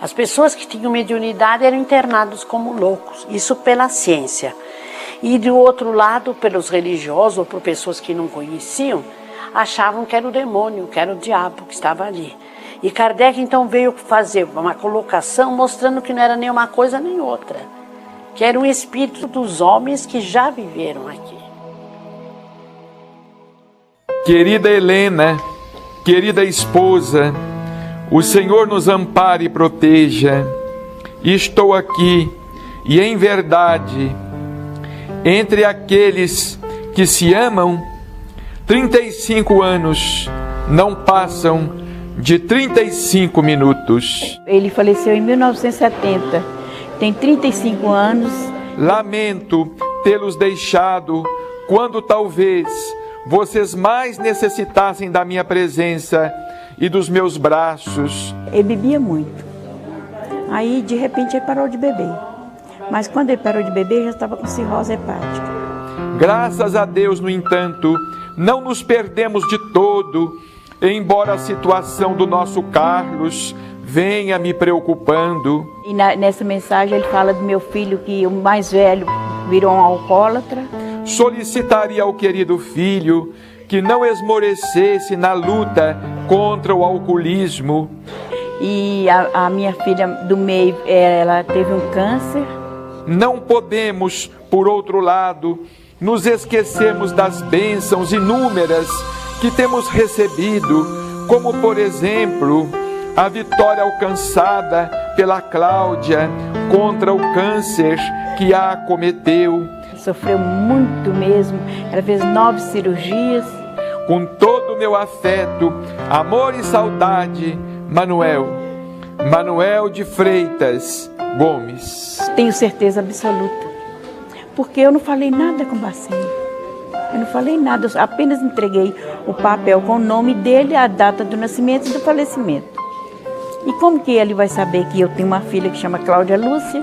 Speaker 16: As pessoas que tinham mediunidade eram internadas como loucos, isso pela ciência. E do outro lado, pelos religiosos ou por pessoas que não conheciam, achavam que era o demônio, que era o diabo que estava ali. E Kardec então veio fazer uma colocação mostrando que não era nem uma coisa nem outra, que era um espírito dos homens que já viveram aqui.
Speaker 1: Querida Helena, querida esposa, o Senhor nos ampare e proteja. Estou aqui, e em verdade, entre aqueles que se amam, 35 anos não passam de 35 minutos.
Speaker 20: Ele faleceu em 1970, tem 35 anos.
Speaker 1: Lamento tê-los deixado quando talvez vocês mais necessitassem da minha presença e dos meus braços.
Speaker 20: Ele bebia muito. Aí, de repente, ele parou de beber. Mas quando ele parou de beber, já estava com cirrose hepática.
Speaker 1: Graças a Deus, no entanto, não nos perdemos de todo, embora a situação do nosso Carlos venha me preocupando.
Speaker 20: E nessa mensagem ele fala do meu filho, que o mais velho virou um alcoólatra.
Speaker 1: Solicitaria ao querido filho que não esmorecesse na luta contra o alcoolismo.
Speaker 20: E a minha filha do meio, ela teve um câncer.
Speaker 1: Não podemos, por outro lado, nos esquecermos das bênçãos inúmeras que temos recebido, como, por exemplo, a vitória alcançada pela Cláudia contra o câncer que a acometeu.
Speaker 20: Sofreu muito mesmo, ela fez 9 cirurgias.
Speaker 1: Com todo o meu afeto, amor e saudade, Manuel de Freitas Gomes.
Speaker 20: Tenho certeza absoluta, porque eu não falei nada com o Bacelli. Eu não falei nada, eu apenas entreguei o papel com o nome dele, a data do nascimento e do falecimento. E como que ele vai saber que eu tenho uma filha que chama Cláudia Lúcia,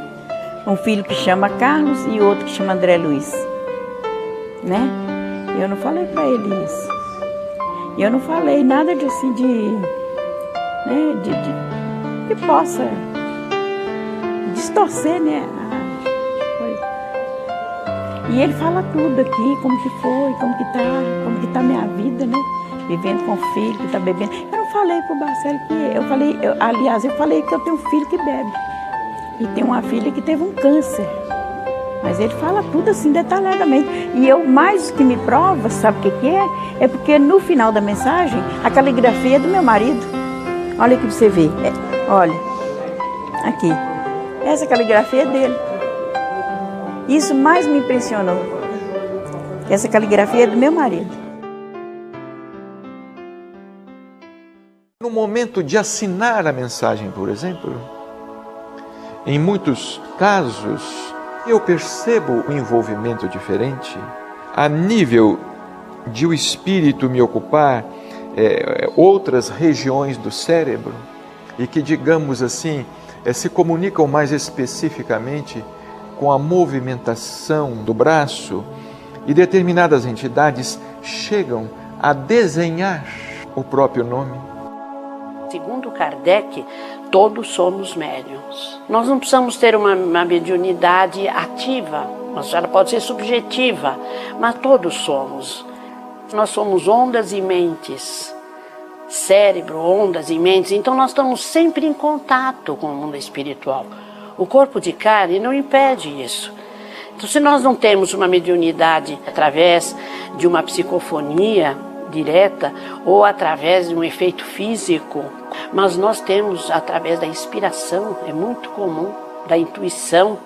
Speaker 20: um filho que chama Carlos e outro que chama André Luiz? Né? Eu não falei para ele isso. E eu não falei nada de assim, que possa distorcer, né? E ele fala tudo aqui, como que foi, como que tá a minha vida, né? Vivendo com o filho que tá bebendo. Eu não falei pro Bacelli que... eu falei que eu tenho um filho que bebe. E tem uma filha que teve um câncer. Mas ele fala tudo assim, detalhadamente. E eu, mais que me prova, sabe o que é? É porque no final da mensagem, a caligrafia é do meu marido. Olha aqui pra você ver. Olha, aqui. Essa caligrafia é dele. Isso mais me impressionou. Essa caligrafia é do meu marido.
Speaker 1: No momento de assinar a mensagem, por exemplo, em muitos casos, eu percebo um envolvimento diferente a nível de o espírito me ocupar outras regiões do cérebro e que, digamos assim, se comunicam mais especificamente com a movimentação do braço, e determinadas entidades chegam a desenhar o próprio nome.
Speaker 16: Segundo Kardec, todos somos médiuns. Nós não precisamos ter uma mediunidade ativa, mas ela pode ser subjetiva, mas todos somos. Nós somos ondas e mentes, cérebro, ondas e mentes, então nós estamos sempre em contato com o mundo espiritual. O corpo de carne não impede isso. Então, se nós não temos uma mediunidade através de uma psicofonia, direta ou através de um efeito físico, mas nós temos através da inspiração, é muito comum, da intuição.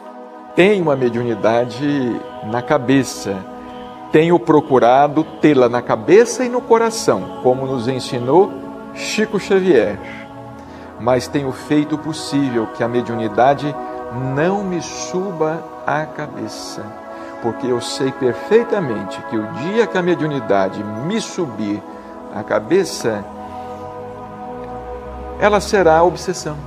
Speaker 1: Tenho uma mediunidade na cabeça, tenho procurado tê-la na cabeça e no coração, como nos ensinou Chico Xavier, mas tenho feito o possível que a mediunidade não me suba à cabeça, porque eu sei perfeitamente que o dia que a mediunidade me subir à cabeça, ela será obsessão,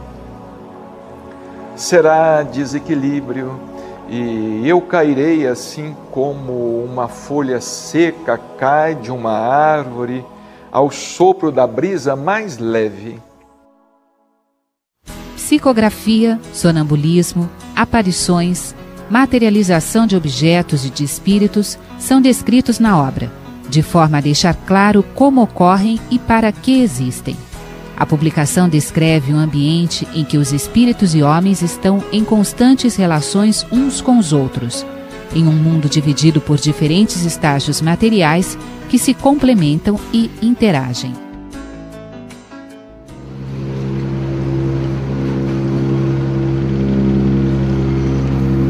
Speaker 1: será desequilíbrio, e eu cairei assim como uma folha seca cai de uma árvore ao sopro da brisa mais leve.
Speaker 4: Psicografia, sonambulismo, aparições, materialização de objetos e de espíritos são descritos na obra, de forma a deixar claro como ocorrem e para que existem. A publicação descreve um ambiente em que os espíritos e homens estão em constantes relações uns com os outros, em um mundo dividido por diferentes estágios materiais que se complementam e interagem.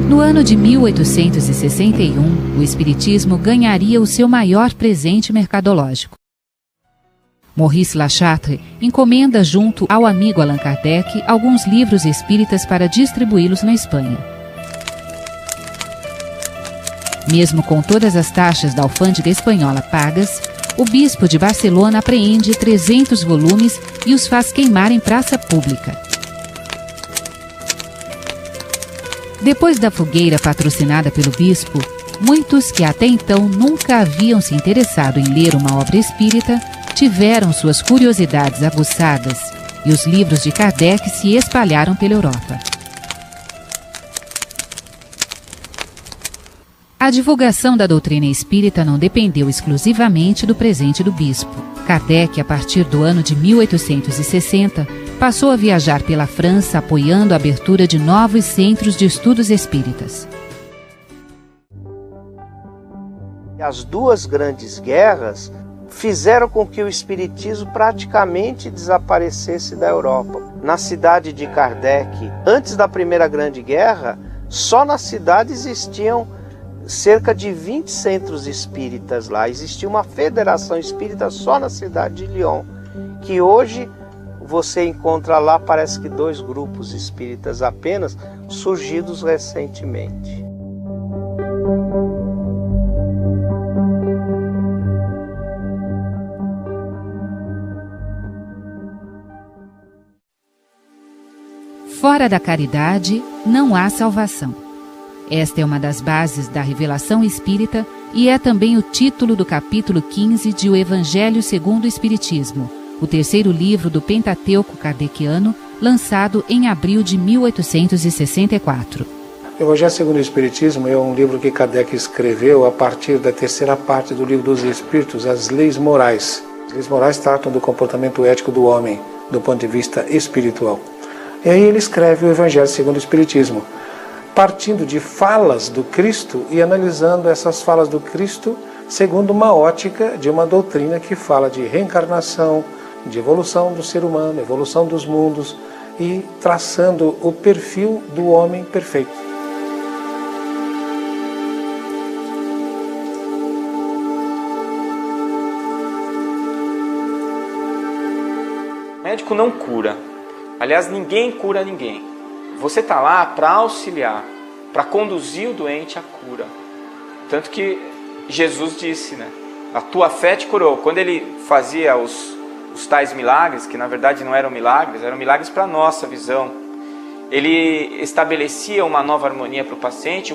Speaker 4: No ano de 1861, o Espiritismo ganharia o seu maior presente mercadológico. Maurice Lachatre encomenda junto ao amigo Allan Kardec alguns livros espíritas para distribuí-los na Espanha. Mesmo com todas as taxas da alfândega espanhola pagas, o bispo de Barcelona apreende 300 volumes e os faz queimar em praça pública. Depois da fogueira patrocinada pelo bispo, muitos que até então nunca haviam se interessado em ler uma obra espírita tiveram suas curiosidades aguçadas e os livros de Kardec se espalharam pela Europa. A divulgação da doutrina espírita não dependeu exclusivamente do presente do bispo. Kardec, a partir do ano de 1860, passou a viajar pela França apoiando a abertura de novos centros de estudos espíritas.
Speaker 15: As duas grandes guerras fizeram com que o espiritismo praticamente desaparecesse da Europa. Na cidade de Kardec, antes da Primeira Grande Guerra, só na cidade existiam cerca de 20 centros espíritas lá. Existia uma federação espírita só na cidade de Lyon, que hoje você encontra lá, parece que 2 grupos espíritas apenas, surgidos recentemente.
Speaker 4: Fora da caridade, não há salvação. Esta é uma das bases da revelação espírita e é também o título do capítulo 15 de O Evangelho segundo o Espiritismo, o terceiro livro do Pentateuco kardeciano, lançado em abril de 1864.
Speaker 10: O Evangelho segundo o Espiritismo é um livro que Kardec escreveu a partir da terceira parte do Livro dos Espíritos, as leis morais. As leis morais tratam do comportamento ético do homem, do ponto de vista espiritual. E aí ele escreve o Evangelho segundo o Espiritismo, partindo de falas do Cristo e analisando essas falas do Cristo segundo uma ótica de uma doutrina que fala de reencarnação, de evolução do ser humano, evolução dos mundos e traçando o perfil do homem perfeito.
Speaker 19: O médico não cura. Aliás, ninguém cura ninguém. Você está lá para auxiliar, para conduzir o doente à cura. Tanto que Jesus disse, né? A tua fé te curou. Quando ele fazia os tais milagres, que na verdade não eram milagres para a nossa visão. Ele estabelecia uma nova harmonia para o paciente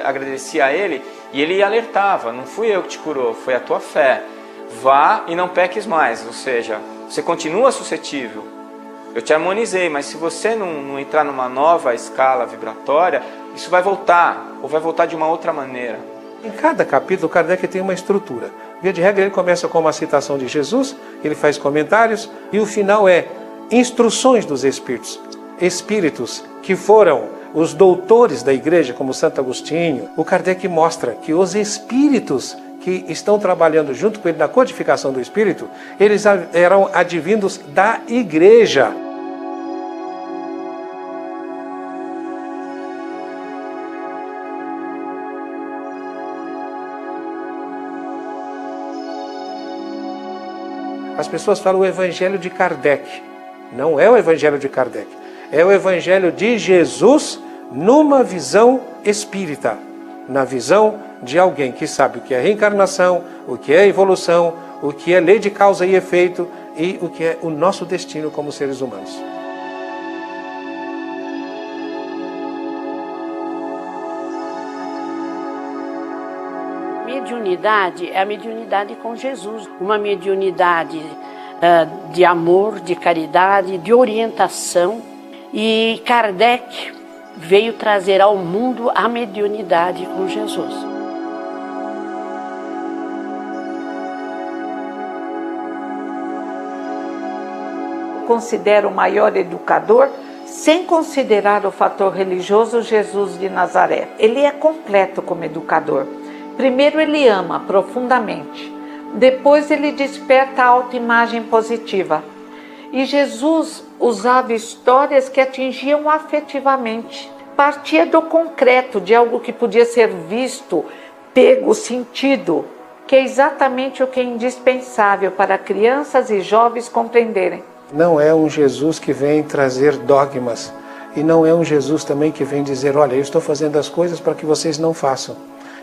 Speaker 19: agradecia a ele e ele alertava, não fui eu que te curou, foi a tua fé. Vá e não peques mais, ou seja, você continua suscetível. Eu te harmonizei, mas se você não entrar numa nova escala vibratória, isso vai voltar, ou vai voltar de uma outra maneira.
Speaker 10: Em cada capítulo, Kardec tem uma estrutura. Via de regra, ele começa com uma citação de Jesus, ele faz comentários, e o final é instruções dos espíritos. Espíritos que foram os doutores da igreja, como Santo Agostinho. O Kardec mostra que os espíritos que estão trabalhando junto com ele na codificação do Espírito, eles eram advindos da igreja. As pessoas falam o Evangelho de Kardec. Não é o Evangelho de Kardec. É o Evangelho de Jesus numa visão espírita. Na visão de alguém que sabe o que é reencarnação, o que é evolução, o que é lei de causa e efeito e o que é o nosso destino como seres humanos.
Speaker 16: Mediunidade é a mediunidade com Jesus, uma mediunidade de amor, de caridade, de orientação. E Kardec veio trazer ao mundo a mediunidade com Jesus. Considero o maior educador, sem considerar o fator religioso, Jesus de Nazaré. Ele é completo como educador. Primeiro ele ama profundamente, depois ele desperta a autoimagem positiva. E Jesus usava histórias que atingiam afetivamente. Partia do concreto, de algo que podia ser visto, pego, sentido, que é exatamente o que é indispensável para crianças e jovens compreenderem.
Speaker 10: Não é um Jesus que vem trazer dogmas. E não é um Jesus também que vem dizer, olha, eu estou fazendo as coisas para que vocês não façam.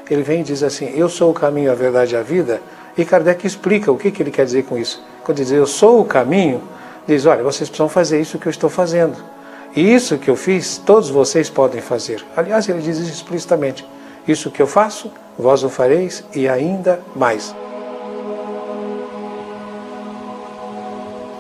Speaker 10: Ele vem e diz assim, eu sou o caminho, a verdade e a vida. E Kardec explica o que ele quer dizer com isso. Quando diz, eu sou o caminho, diz, olha, vocês precisam fazer isso que eu estou fazendo. E isso que eu fiz, todos vocês podem fazer. Aliás, ele diz isso explicitamente. Isso que eu faço, vós o fareis e ainda mais.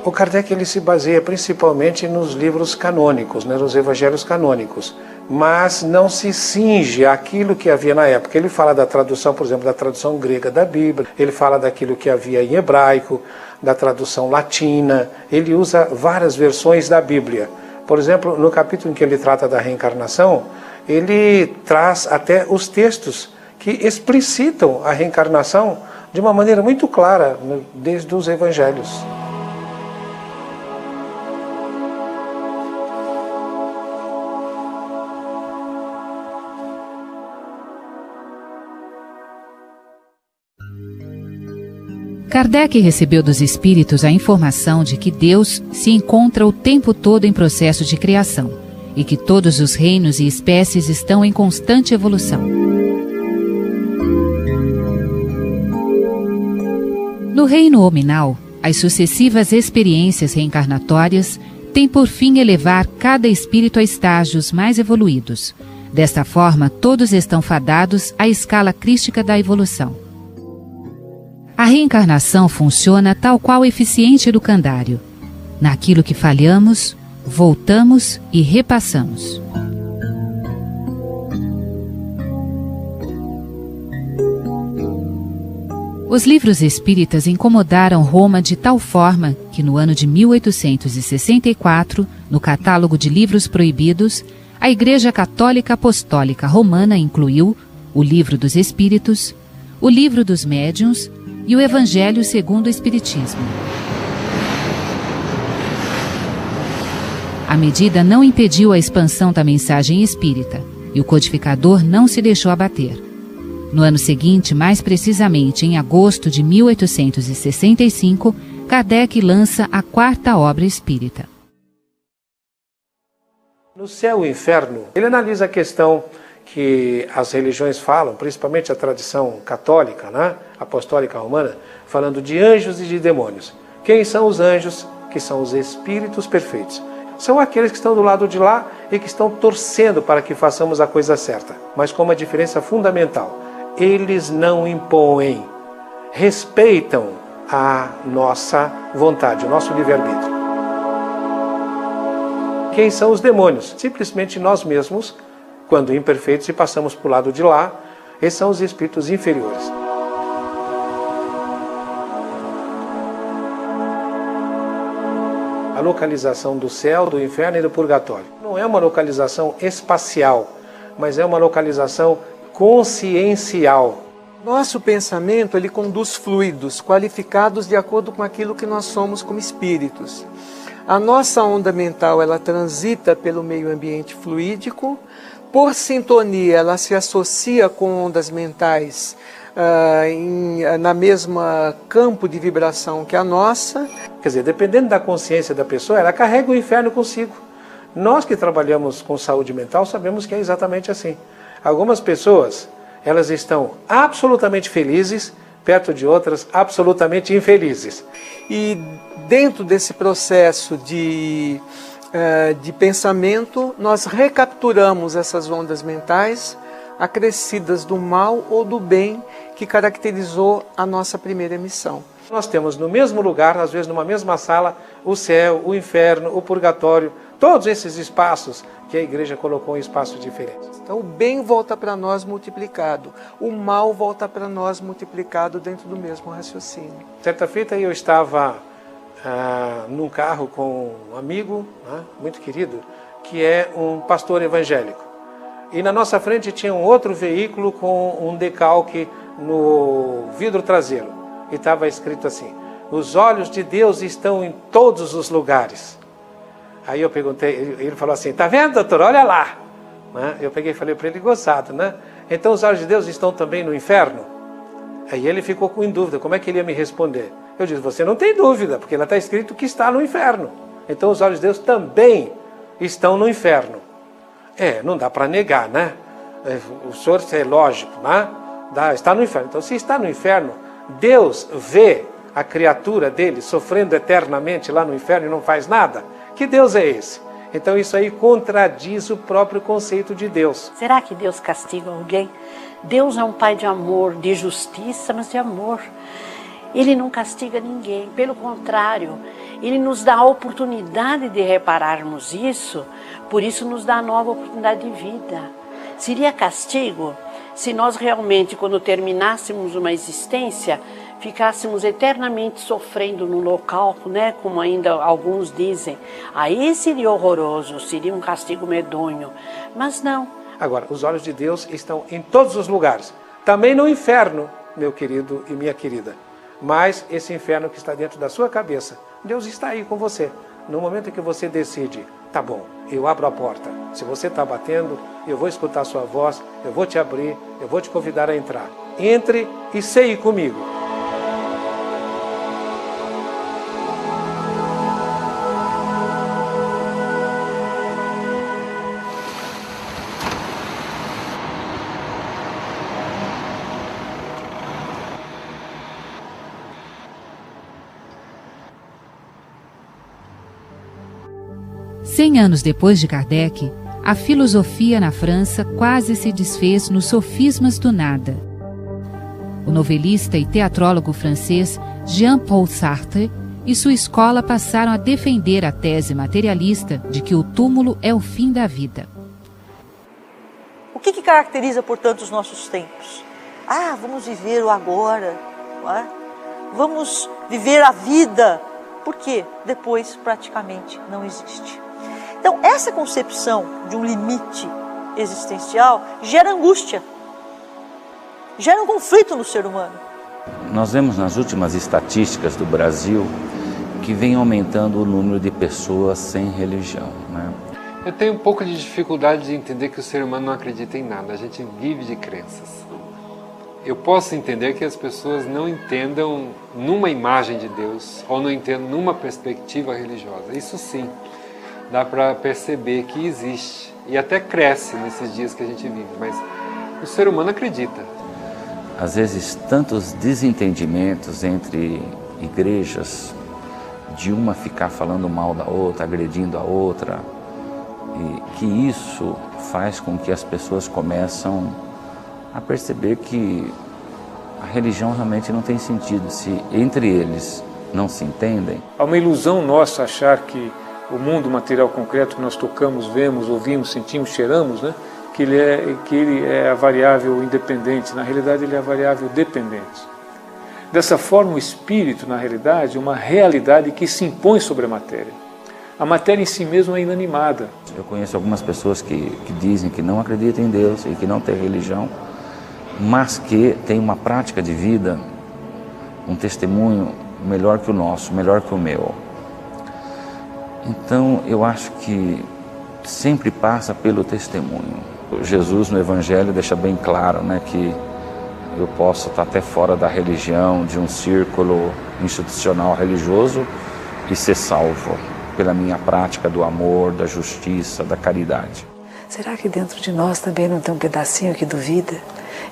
Speaker 10: O Kardec ele se baseia principalmente nos livros canônicos, né, nos evangelhos canônicos, mas não se cinge àquilo que havia na época. Ele fala da tradução, por exemplo, da tradução grega da Bíblia, ele fala daquilo que havia em hebraico, da tradução latina, ele usa várias versões da Bíblia. Por exemplo, no capítulo em que ele trata da reencarnação, ele traz até os textos que explicitam a reencarnação de uma maneira muito clara, desde os evangelhos.
Speaker 4: Kardec recebeu dos espíritos a informação de que Deus se encontra o tempo todo em processo de criação e que todos os reinos e espécies estão em constante evolução. No reino hominal, as sucessivas experiências reencarnatórias têm por fim elevar cada espírito a estágios mais evoluídos. Desta forma, todos estão fadados à escala crística da evolução. A reencarnação funciona tal qual eficiente educandário. Naquilo que falhamos, voltamos e repassamos. Os livros espíritas incomodaram Roma de tal forma que no ano de 1864, no catálogo de livros proibidos, a Igreja Católica Apostólica Romana incluiu o Livro dos Espíritos, o Livro dos Médiuns e o Evangelho segundo o Espiritismo. A medida não impediu a expansão da mensagem espírita e o codificador não se deixou abater. No ano seguinte, mais precisamente em agosto de 1865, Kardec lança a quarta obra espírita.
Speaker 10: No Céu e Inferno, ele analisa a questão que as religiões falam, principalmente a tradição católica, né, apostólica romana, falando de anjos e de demônios. Quem são os anjos? Que são os espíritos perfeitos. São aqueles que estão do lado de lá e que estão torcendo para que façamos a coisa certa. Mas com uma diferença fundamental. Eles não impõem, respeitam a nossa vontade, o nosso livre-arbítrio. Quem são os demônios? Simplesmente nós mesmos, quando imperfeitos e passamos para o lado de lá, esses são os espíritos inferiores. A localização do céu, do inferno e do purgatório não é uma localização espacial, mas é uma localização consciencial.
Speaker 7: Nosso pensamento, ele conduz fluidos qualificados de acordo com aquilo que nós somos como espíritos. A nossa onda mental, ela transita pelo meio ambiente fluídico. Por sintonia, ela se associa com ondas mentais na mesma campo de vibração que a nossa.
Speaker 10: Quer dizer, dependendo da consciência da pessoa, ela carrega o inferno consigo. Nós que trabalhamos com saúde mental sabemos que é exatamente assim. Algumas pessoas, elas estão absolutamente felizes, perto de outras absolutamente infelizes.
Speaker 7: E dentro desse processo de pensamento, nós recapturamos essas ondas mentais acrescidas do mal ou do bem que caracterizou a nossa primeira emissão.
Speaker 10: Nós temos no mesmo lugar, às vezes numa mesma sala, o céu, o inferno, o purgatório, todos esses espaços que a igreja colocou em espaços diferentes.
Speaker 7: Então o bem volta para nós multiplicado, o mal volta para nós multiplicado dentro do mesmo raciocínio.
Speaker 10: Certa feita eu estava num carro com um amigo, muito querido, que é um pastor evangélico. E na nossa frente tinha um outro veículo com um decalque no vidro traseiro. E estava escrito assim: os olhos de Deus estão em todos os lugares. Aí eu perguntei, ele falou assim: tá vendo, doutor? Olha lá. Eu peguei e falei para ele, gozado, né? Então os olhos de Deus estão também no inferno? Aí ele ficou em dúvida, como é que ele ia me responder? Eu disse, você não tem dúvida, porque lá está escrito que está no inferno. Então os olhos de Deus também estão no inferno. Não dá para negar, né? O senhor é lógico, né? Está no inferno. Então se está no inferno, Deus vê a criatura dele sofrendo eternamente lá no inferno e não faz nada? Que Deus é esse? Então isso aí contradiz o próprio conceito de Deus.
Speaker 16: Será que Deus castiga alguém? Deus é um pai de amor, de justiça, mas de amor. Ele não castiga ninguém, pelo contrário, Ele nos dá a oportunidade de repararmos isso, por isso nos dá a nova oportunidade de vida. Seria castigo se nós realmente, quando terminássemos uma existência, ficássemos eternamente sofrendo no local, né, como ainda alguns dizem. Aí seria horroroso, seria um castigo medonho, mas não.
Speaker 10: Agora, os olhos de Deus estão em todos os lugares, também no inferno, meu querido e minha querida. Mas esse inferno que está dentro da sua cabeça, Deus está aí com você. No momento em que você decide, tá bom, eu abro a porta. Se você está batendo, eu vou escutar a sua voz, eu vou te abrir, eu vou te convidar a entrar. Entre e ceie comigo.
Speaker 4: Cem anos depois de Kardec, a filosofia na França quase se desfez nos sofismas do nada. O novelista e teatrólogo francês Jean-Paul Sartre e sua escola passaram a defender a tese materialista de que o túmulo é o fim da vida.
Speaker 11: O que caracteriza, portanto, os nossos tempos? Vamos viver o agora, não é? Vamos viver a vida, porque depois praticamente não existe. Então, essa concepção de um limite existencial gera angústia, gera um conflito no ser humano.
Speaker 6: Nós vemos nas últimas estatísticas do Brasil que vem aumentando o número de pessoas sem religião, né?
Speaker 8: Eu tenho um pouco de dificuldade de entender que o ser humano não acredita em nada, a gente vive de crenças. Eu posso entender que as pessoas não entendam numa imagem de Deus, ou não entendam numa perspectiva religiosa, isso sim. Dá para perceber que existe e até cresce nesses dias que a gente vive, mas o ser humano acredita.
Speaker 6: Às vezes, tantos desentendimentos entre igrejas, de uma ficar falando mal da outra, agredindo a outra, e que isso faz com que as pessoas começam a perceber que a religião realmente não tem sentido se entre eles não se entendem.
Speaker 9: Há uma ilusão nossa achar que o mundo material concreto que nós tocamos, vemos, ouvimos, sentimos, cheiramos, né? que ele é a variável independente. Na realidade, ele é a variável dependente. Dessa forma, o espírito, na realidade, é uma realidade que se impõe sobre a matéria. A matéria em si mesma é inanimada.
Speaker 6: Eu conheço algumas pessoas que dizem que não acreditam em Deus e que não têm religião, mas que tem uma prática de vida, um testemunho melhor que o nosso, melhor que o meu. Então, eu acho que sempre passa pelo testemunho. Jesus, no Evangelho, deixa bem claro, né, que eu posso estar até fora da religião, de um círculo institucional religioso, e ser salvo pela minha prática do amor, da justiça, da caridade.
Speaker 5: Será que dentro de nós também não tem um pedacinho que duvida?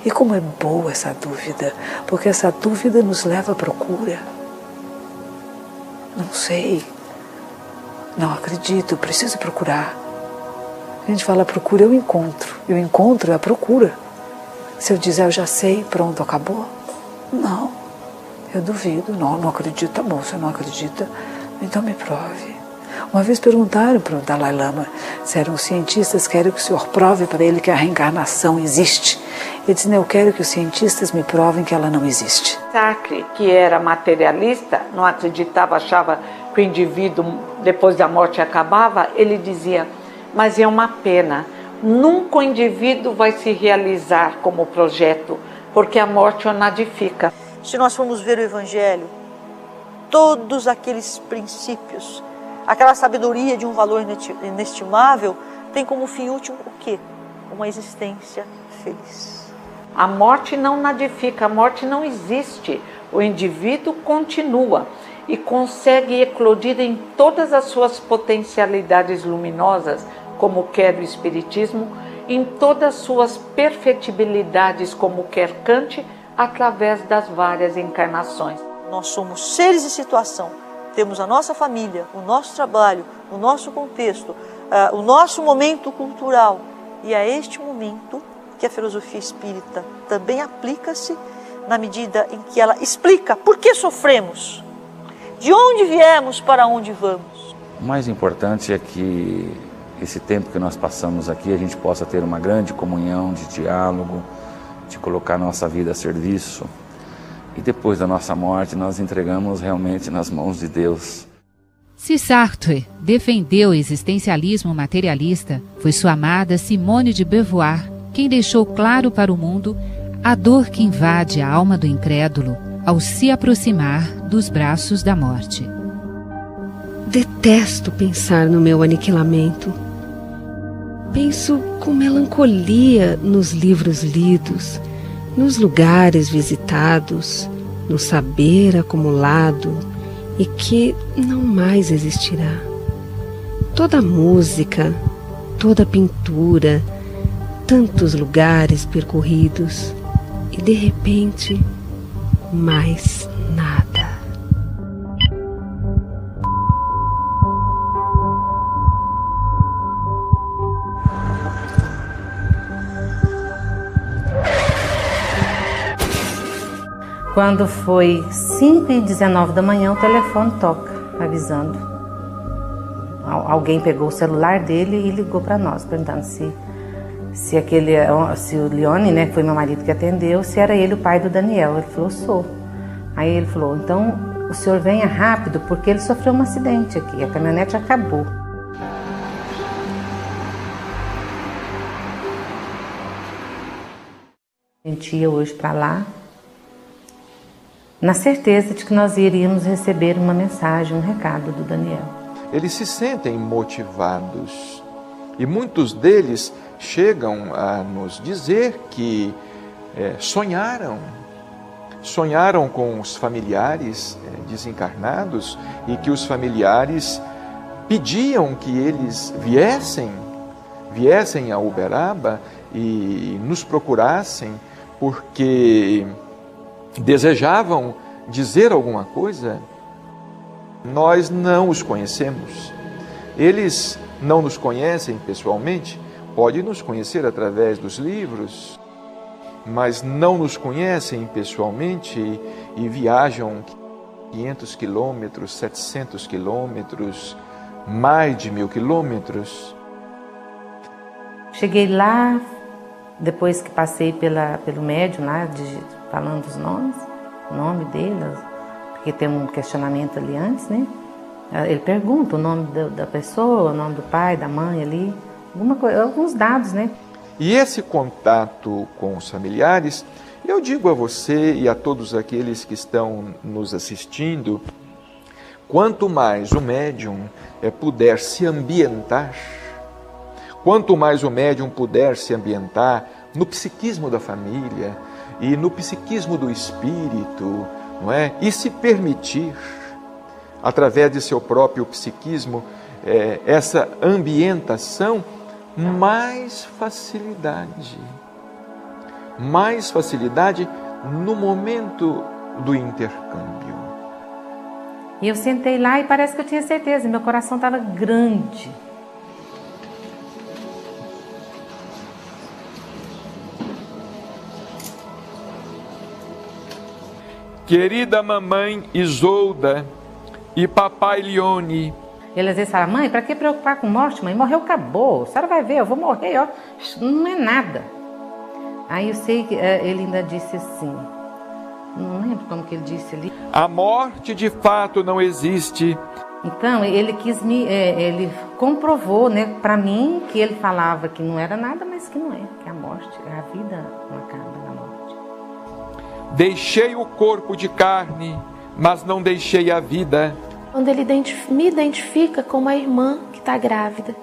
Speaker 5: E como é boa essa dúvida, porque essa dúvida nos leva à procura. Não sei, não acredito, preciso procurar. A gente fala procura, eu encontro. E o encontro é a procura. Se eu dizer eu já sei, pronto, acabou? Não, eu duvido, não acredito. Tá bom, você não acredita, então me prove. Uma vez perguntaram para o Dalai Lama se eram cientistas, querem que o senhor prove para ele que a reencarnação existe. Ele disse, não, eu quero que os cientistas me provem que ela não existe.
Speaker 13: Sartre, que era materialista, não acreditava, achava que o indivíduo depois da morte acabava, ele dizia, mas é uma pena, nunca o indivíduo vai se realizar como projeto, porque a morte o nadifica.
Speaker 11: Se nós formos ver o Evangelho, todos aqueles princípios, aquela sabedoria de um valor inestimável, tem como fim último o quê? Uma existência feliz.
Speaker 13: A morte não nadifica, a morte não existe. O indivíduo continua e consegue eclodir em todas as suas potencialidades luminosas, como quer o Espiritismo, em todas as suas perfectibilidades, como quer Kant, através das várias encarnações.
Speaker 11: Nós somos seres de situação, temos a nossa família, o nosso trabalho, o nosso contexto, o nosso momento cultural. E é este momento que a filosofia espírita também aplica-se na medida em que ela explica por que sofremos, de onde viemos, para onde vamos.
Speaker 6: O mais importante é que esse tempo que nós passamos aqui, a gente possa ter uma grande comunhão de diálogo, de colocar nossa vida a serviço. E depois da nossa morte, nós entregamos realmente nas mãos de Deus.
Speaker 4: Se Sartre defendeu o existencialismo materialista, foi sua amada Simone de Beauvoir quem deixou claro para o mundo a dor que invade a alma do incrédulo ao se aproximar dos braços da morte.
Speaker 14: Detesto pensar no meu aniquilamento. Penso com melancolia nos livros lidos, nos lugares visitados, no saber acumulado e que não mais existirá. Toda música, toda pintura, tantos lugares percorridos e de repente, mais nada.
Speaker 2: Quando foi 5h19 da manhã, o telefone toca, avisando. Alguém pegou o celular dele e ligou para nós, perguntando se o Leone, né, que foi meu marido que atendeu, se era ele o pai do Daniel. Ele falou, sou. Aí ele falou, então o senhor venha rápido, porque ele sofreu um acidente aqui, a caminhonete acabou. A gente ia hoje para lá, na certeza de que nós iríamos receber uma mensagem, um recado do Daniel.
Speaker 1: Eles se sentem motivados e muitos deles chegam a nos dizer que sonharam com os familiares desencarnados e que os familiares pediam que eles viessem a Uberaba e nos procurassem porque desejavam dizer alguma coisa. Nós não os conhecemos. Eles não nos conhecem pessoalmente, pode nos conhecer através dos livros, mas não nos conhecem pessoalmente e viajam 500 quilômetros, 700 quilômetros, mais de 1000 quilômetros.
Speaker 2: Cheguei lá, depois que passei pelo médium lá, falando os nomes, o nome deles, porque tem um questionamento ali antes, né? Ele pergunta o nome da pessoa, o nome do pai, da mãe ali, alguma coisa, alguns dados, né?
Speaker 1: E esse contato com os familiares, eu digo a você e a todos aqueles que estão nos assistindo, quanto mais o médium puder se ambientar, quanto mais o médium puder se ambientar no psiquismo da família e no psiquismo do espírito, não é? E se permitir, através de seu próprio psiquismo, essa ambientação, mais facilidade no momento do intercâmbio.
Speaker 2: E eu sentei lá e parece que eu tinha certeza, meu coração estava grande.
Speaker 1: Querida mamãe Isolda e papai Leone.
Speaker 2: Ele às vezes fala, mãe, para que preocupar com morte, mãe? Morreu, acabou. A senhora vai ver, eu vou morrer, ó. Não é nada. Aí eu sei que ele ainda disse assim, não lembro como que ele disse ali.
Speaker 1: A morte de fato não existe.
Speaker 2: Então, ele quis ele comprovou, né, para mim, que ele falava que não era nada, mas que não é, que a morte, a vida não acaba na morte.
Speaker 1: Deixei o corpo de carne, mas não deixei a vida.
Speaker 3: Quando ele me identifica como a irmã que está grávida.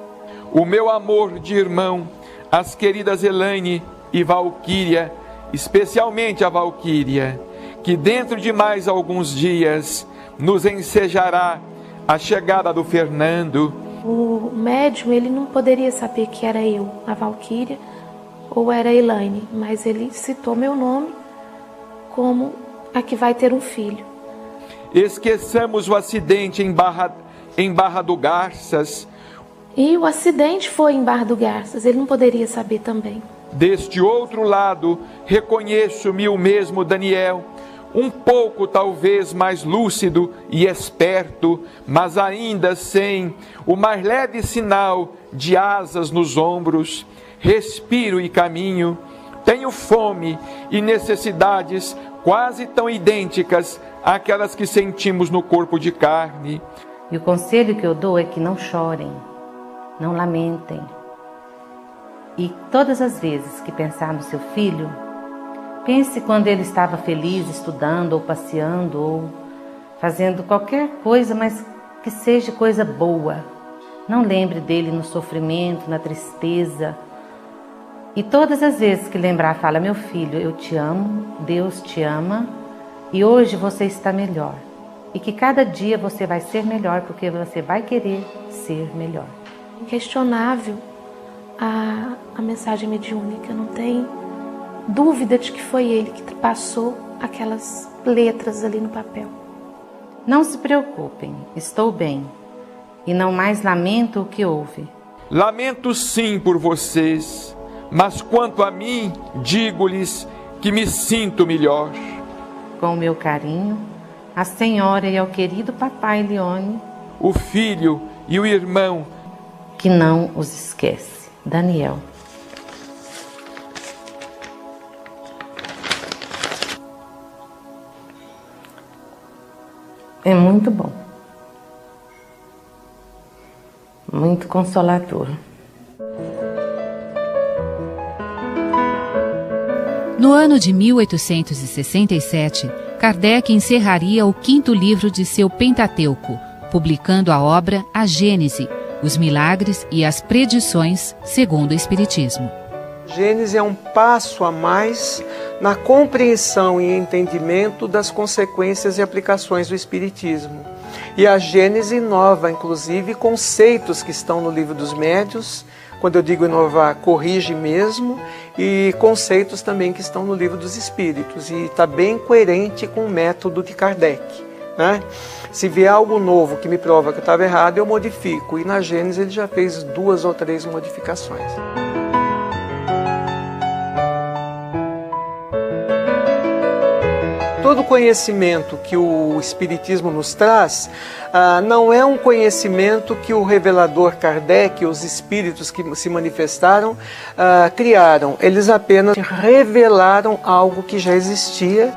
Speaker 1: O meu amor de irmão, as queridas Elaine e Valquíria, especialmente a Valquíria, que dentro de mais alguns dias nos ensejará a chegada do Fernando.
Speaker 3: O médium, ele não poderia saber que era eu, a Valquíria, ou era a Elaine, mas ele citou meu nome como a que vai ter um filho.
Speaker 1: Esqueçamos o acidente em Barra do Garças.
Speaker 3: E o acidente foi em Barra do Garças, ele não poderia saber também.
Speaker 1: Deste outro lado, reconheço-me o mesmo Daniel, um pouco talvez mais lúcido e esperto, mas ainda sem o mais leve sinal de asas nos ombros. Respiro e caminho, tenho fome e necessidades quase tão idênticas àquelas que sentimos no corpo de carne.
Speaker 2: E o conselho que eu dou é que não chorem, não lamentem. E todas as vezes que pensar no seu filho, pense quando ele estava feliz, estudando, ou passeando, ou fazendo qualquer coisa, mas que seja coisa boa. Não lembre dele no sofrimento, na tristeza. E todas as vezes que lembrar, fala, meu filho, eu te amo, Deus te ama, e hoje você está melhor. E que cada dia você vai ser melhor, porque você vai querer ser melhor.
Speaker 3: Inquestionável a mensagem mediúnica, não tem dúvida de que foi ele que passou aquelas letras ali no papel.
Speaker 2: Não se preocupem, estou bem, e não mais lamento o que houve.
Speaker 1: Lamento sim por vocês, mas quanto a mim, digo-lhes que me sinto melhor.
Speaker 2: Com o meu carinho, a senhora e ao querido papai Leone,
Speaker 1: o filho e o irmão,
Speaker 2: que não os esquece. Daniel. É muito bom. Muito consolador.
Speaker 4: No ano de 1867, Kardec encerraria o 5º livro de seu Pentateuco, publicando a obra A Gênese, os milagres e as predições segundo o Espiritismo.
Speaker 7: Gênese é um passo a mais na compreensão e entendimento das consequências e aplicações do Espiritismo. E a Gênese inova, inclusive, conceitos que estão no Livro dos Médiuns. Quando eu digo inovar, corrige mesmo, e conceitos também que estão no Livro dos Espíritos. E está bem coerente com o método de Kardec, né? Se vier algo novo que me prova que eu estava errado, eu modifico. E na Gênese ele já fez 2 ou 3 modificações. Todo conhecimento que o Espiritismo nos traz não é um conhecimento que o revelador Kardec, os espíritos que se manifestaram, criaram. Eles apenas revelaram algo que já existia.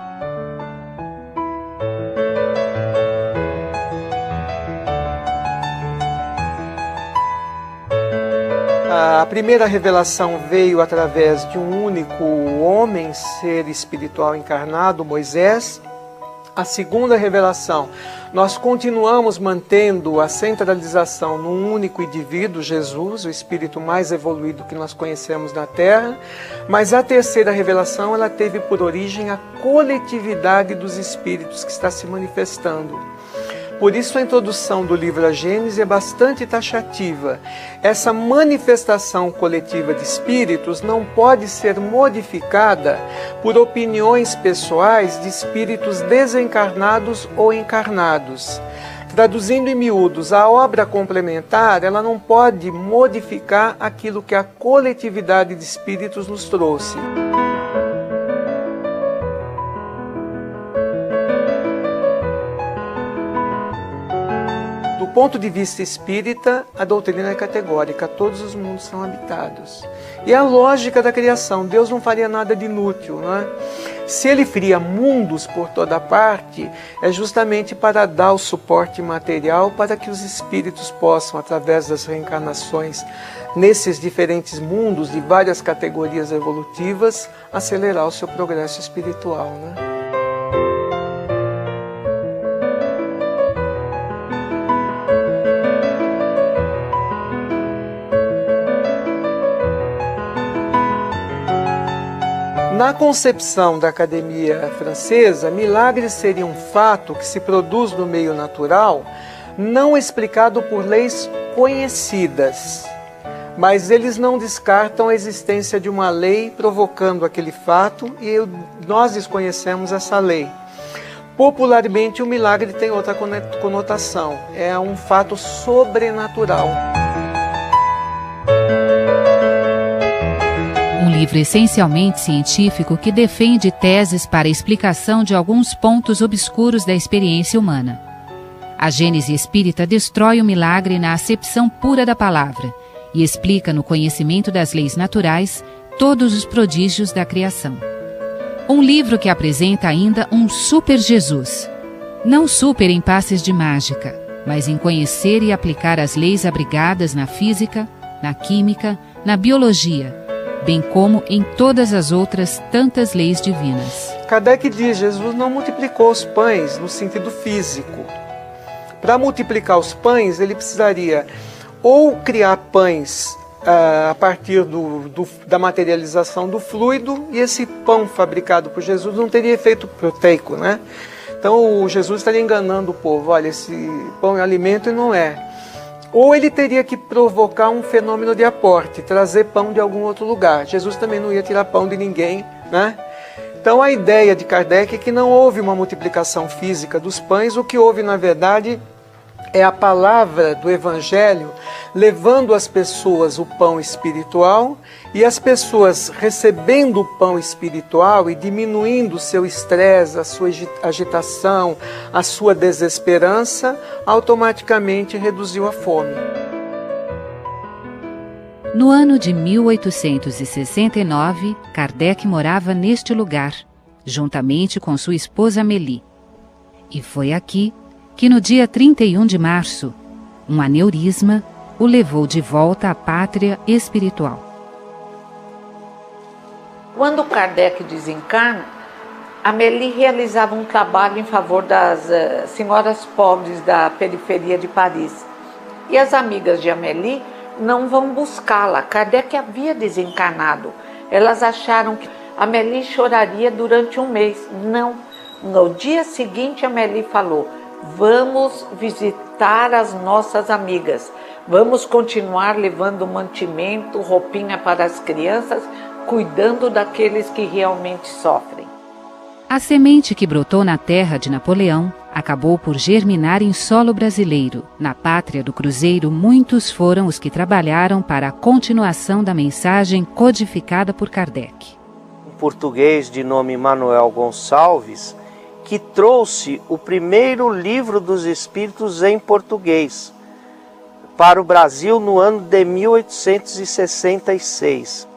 Speaker 7: A primeira revelação veio através de um único homem, ser espiritual encarnado, Moisés. A segunda revelação, nós continuamos mantendo a centralização num único indivíduo, Jesus, o espírito mais evoluído que nós conhecemos na Terra. Mas a terceira revelação, ela teve por origem a coletividade dos espíritos que está se manifestando. Por isso a introdução do livro A Gênese é bastante taxativa. Essa manifestação coletiva de espíritos não pode ser modificada por opiniões pessoais de espíritos desencarnados ou encarnados. Traduzindo em miúdos, a obra complementar, ela não pode modificar aquilo que a coletividade de espíritos nos trouxe. Do ponto de vista espírita, a doutrina é categórica, todos os mundos são habitados. E a lógica da criação, Deus não faria nada de inútil, não é? Se Ele cria mundos por toda parte, é justamente para dar o suporte material para que os espíritos possam, através das reencarnações, nesses diferentes mundos de várias categorias evolutivas, acelerar o seu progresso espiritual, né? Na concepção da Academia Francesa, milagre seria um fato que se produz no meio natural, não explicado por leis conhecidas, mas eles não descartam a existência de uma lei provocando aquele fato e nós desconhecemos essa lei. Popularmente, o milagre tem outra conotação, é um fato sobrenatural.
Speaker 4: Um livro essencialmente científico que defende teses para a explicação de alguns pontos obscuros da experiência humana. A Gênese Espírita destrói o milagre na acepção pura da palavra e explica no conhecimento das leis naturais todos os prodígios da criação. Um livro que apresenta ainda um super Jesus. Não super em passes de mágica, mas em conhecer e aplicar as leis abrigadas na física, na química, na biologia, bem como em todas as outras tantas leis divinas.
Speaker 7: Kardec diz, Jesus não multiplicou os pães no sentido físico. Para multiplicar os pães, ele precisaria ou criar pães a partir da materialização do fluido, e esse pão fabricado por Jesus não teria efeito proteico, né? Então, Jesus estaria enganando o povo, olha, esse pão é alimento e não é. Ou ele teria que provocar um fenômeno de aporte, trazer pão de algum outro lugar. Jesus também não ia tirar pão de ninguém, né? Então a ideia de Kardec é que não houve uma multiplicação física dos pães, o que houve na verdade é a palavra do Evangelho levando às pessoas o pão espiritual, e as pessoas recebendo o pão espiritual e diminuindo o seu estresse, a sua agitação, a sua desesperança, automaticamente reduziu a fome.
Speaker 4: No ano de 1869, Kardec morava neste lugar, juntamente com sua esposa Amélie. E foi aqui que no dia 31 de março, um aneurisma o levou de volta à pátria espiritual.
Speaker 13: Quando Kardec desencarna, Amélie realizava um trabalho em favor das senhoras pobres da periferia de Paris. E as amigas de Amélie não vão buscá-la. Kardec havia desencarnado. Elas acharam que Amélie choraria durante um mês. Não. No dia seguinte, Amélie falou: vamos visitar as nossas amigas, vamos continuar levando mantimento, roupinha para as crianças, cuidando daqueles que realmente sofrem.
Speaker 4: A semente que brotou na terra de Napoleão acabou por germinar em solo brasileiro. Na pátria do Cruzeiro, muitos foram os que trabalharam para a continuação da mensagem codificada por Kardec.
Speaker 15: Um português de nome Manuel Gonçalves, que trouxe o primeiro livro dos Espíritos em português para o Brasil no ano de 1866.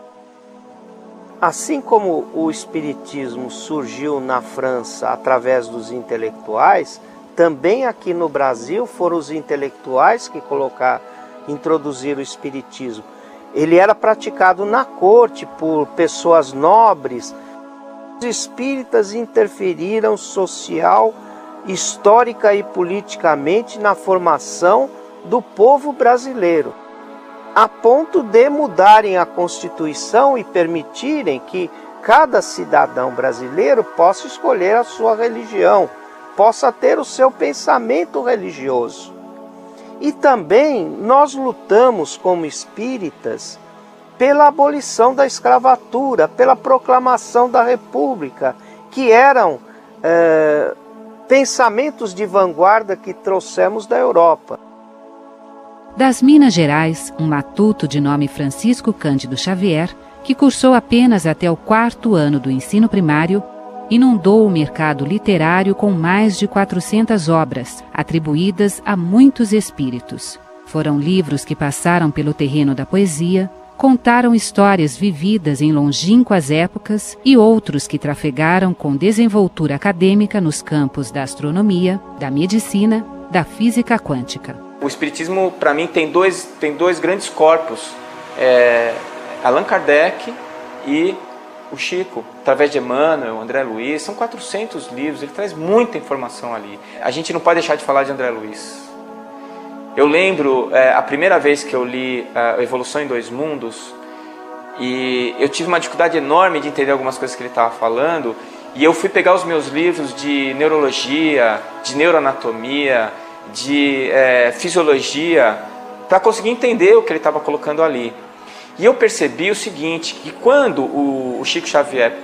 Speaker 15: Assim como o Espiritismo surgiu na França através dos intelectuais, também aqui no Brasil foram os intelectuais que introduziram o Espiritismo. ele era praticado na corte por pessoas nobres. Os espíritas interferiram social, histórica e politicamente na formação do povo brasileiro, a ponto de mudarem a Constituição e permitirem que cada cidadão brasileiro possa escolher a sua religião, possa ter o seu pensamento religioso. E também nós lutamos como espíritas pela abolição da escravatura, pela proclamação da República, que eram pensamentos de vanguarda que trouxemos da Europa.
Speaker 4: Das Minas Gerais, um matuto de nome Francisco Cândido Xavier, que cursou apenas até o 4º ano do ensino primário, inundou o mercado literário com mais de 400 obras, atribuídas a muitos espíritos. Foram livros que passaram pelo terreno da poesia, contaram histórias vividas em longínquas épocas e outros que trafegaram com desenvoltura acadêmica nos campos da astronomia, da medicina, da física quântica.
Speaker 19: O espiritismo, para mim, tem dois grandes corpos, Allan Kardec e o Chico, através de Emmanuel, André Luiz. São 400 livros, ele traz muita informação ali. A gente não pode deixar de falar de André Luiz. Eu lembro a primeira vez que eu li a Evolução em Dois Mundos, e eu tive uma dificuldade enorme de entender algumas coisas que ele estava falando, e eu fui pegar os meus livros de neurologia, de neuroanatomia, de fisiologia, para conseguir entender o que ele estava colocando ali. E eu percebi o seguinte, que quando o Chico Xavier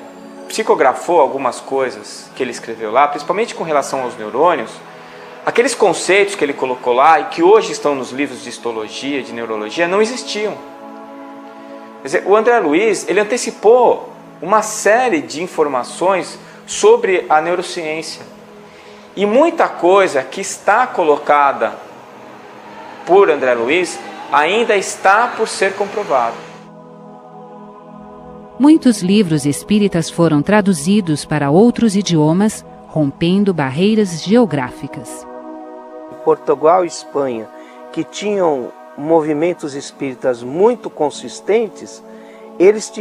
Speaker 19: psicografou algumas coisas que ele escreveu lá, principalmente com relação aos neurônios, aqueles conceitos que ele colocou lá e que hoje estão nos livros de histologia, de neurologia, não existiam. Quer dizer, o André Luiz, ele antecipou uma série de informações sobre a neurociência. E muita coisa que está colocada por André Luiz ainda está por ser comprovado.
Speaker 4: Muitos livros espíritas foram traduzidos para outros idiomas, rompendo barreiras geográficas.
Speaker 15: Portugal e Espanha, que tinham movimentos espíritas muito consistentes, eles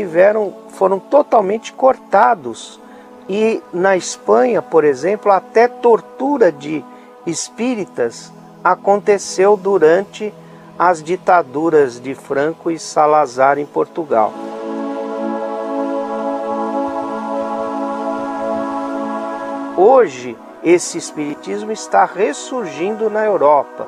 Speaker 15: foram totalmente cortados. E na Espanha, por exemplo, até tortura de espíritas aconteceu durante as ditaduras de Franco e Salazar em Portugal. Hoje, esse espiritismo está ressurgindo na Europa,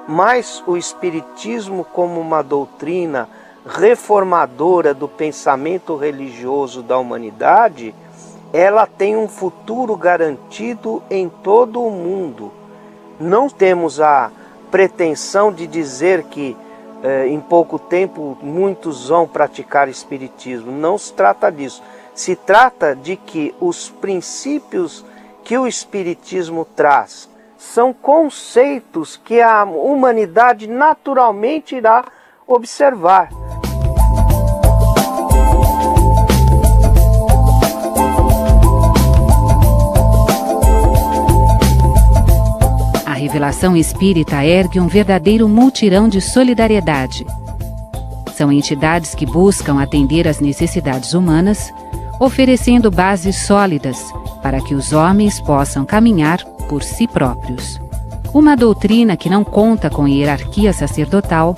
Speaker 15: mas o espiritismo como uma doutrina reformadora do pensamento religioso da humanidade, ela tem um futuro garantido em todo o mundo. Não temos a pretensão de dizer que em pouco tempo muitos vão praticar espiritismo. Não se trata disso. Se trata de que os princípios que o espiritismo traz são conceitos que a humanidade naturalmente irá observar.
Speaker 4: A revelação espírita ergue um verdadeiro multirão de solidariedade. São entidades que buscam atender às necessidades humanas, oferecendo bases sólidas para que os homens possam caminhar por si próprios. Uma doutrina que não conta com hierarquia sacerdotal,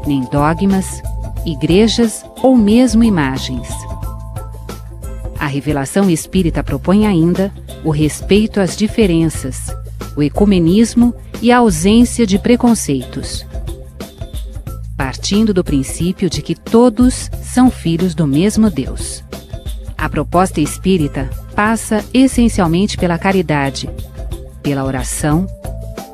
Speaker 4: nem dogmas, igrejas ou mesmo imagens. A revelação espírita propõe ainda o respeito às diferenças, o ecumenismo e a ausência de preconceitos, partindo do princípio de que todos são filhos do mesmo Deus. A proposta espírita passa essencialmente pela caridade, pela oração,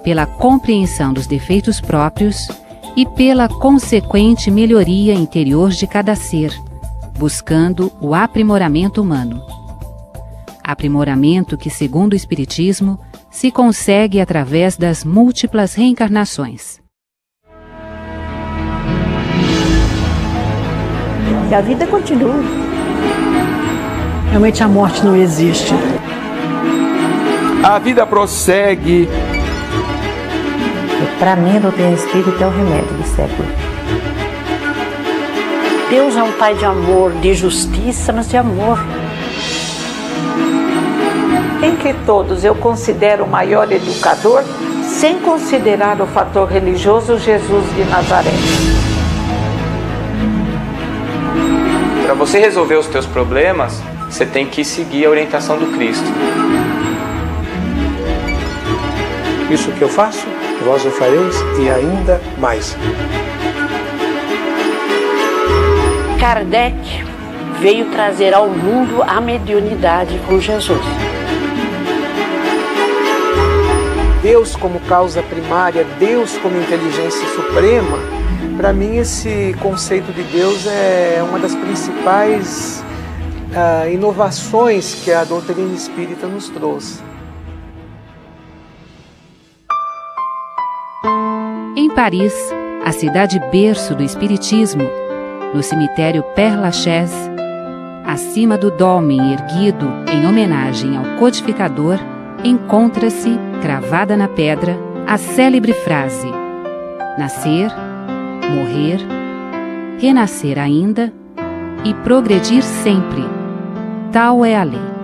Speaker 4: pela compreensão dos defeitos próprios e pela consequente melhoria interior de cada ser, buscando o aprimoramento humano. Aprimoramento que, segundo o Espiritismo, se consegue através das múltiplas reencarnações.
Speaker 20: E a vida continua.
Speaker 18: Realmente a morte não existe.
Speaker 1: A vida prossegue.
Speaker 2: Para mim, a doutrina espírita é o remédio do século.
Speaker 16: Deus é um Pai de amor, de justiça, mas de amor.
Speaker 13: Entre todos, eu considero o maior educador, sem considerar o fator religioso, Jesus de Nazaré.
Speaker 19: Para você resolver os teus problemas, você tem que seguir a orientação do Cristo.
Speaker 10: Isso que eu faço, vós o fareis e ainda mais.
Speaker 16: Kardec veio trazer ao mundo a mediunidade com Jesus.
Speaker 7: Deus como causa primária, Deus como inteligência suprema, para mim esse conceito de Deus é uma das principais inovações que a doutrina espírita nos trouxe.
Speaker 4: Em Paris, a cidade berço do espiritismo, no cemitério Père-Lachaise, acima do dolmen erguido em homenagem ao codificador, encontra-se, cravada na pedra, a célebre frase: nascer, morrer, renascer ainda e progredir sempre. Tal é a lei.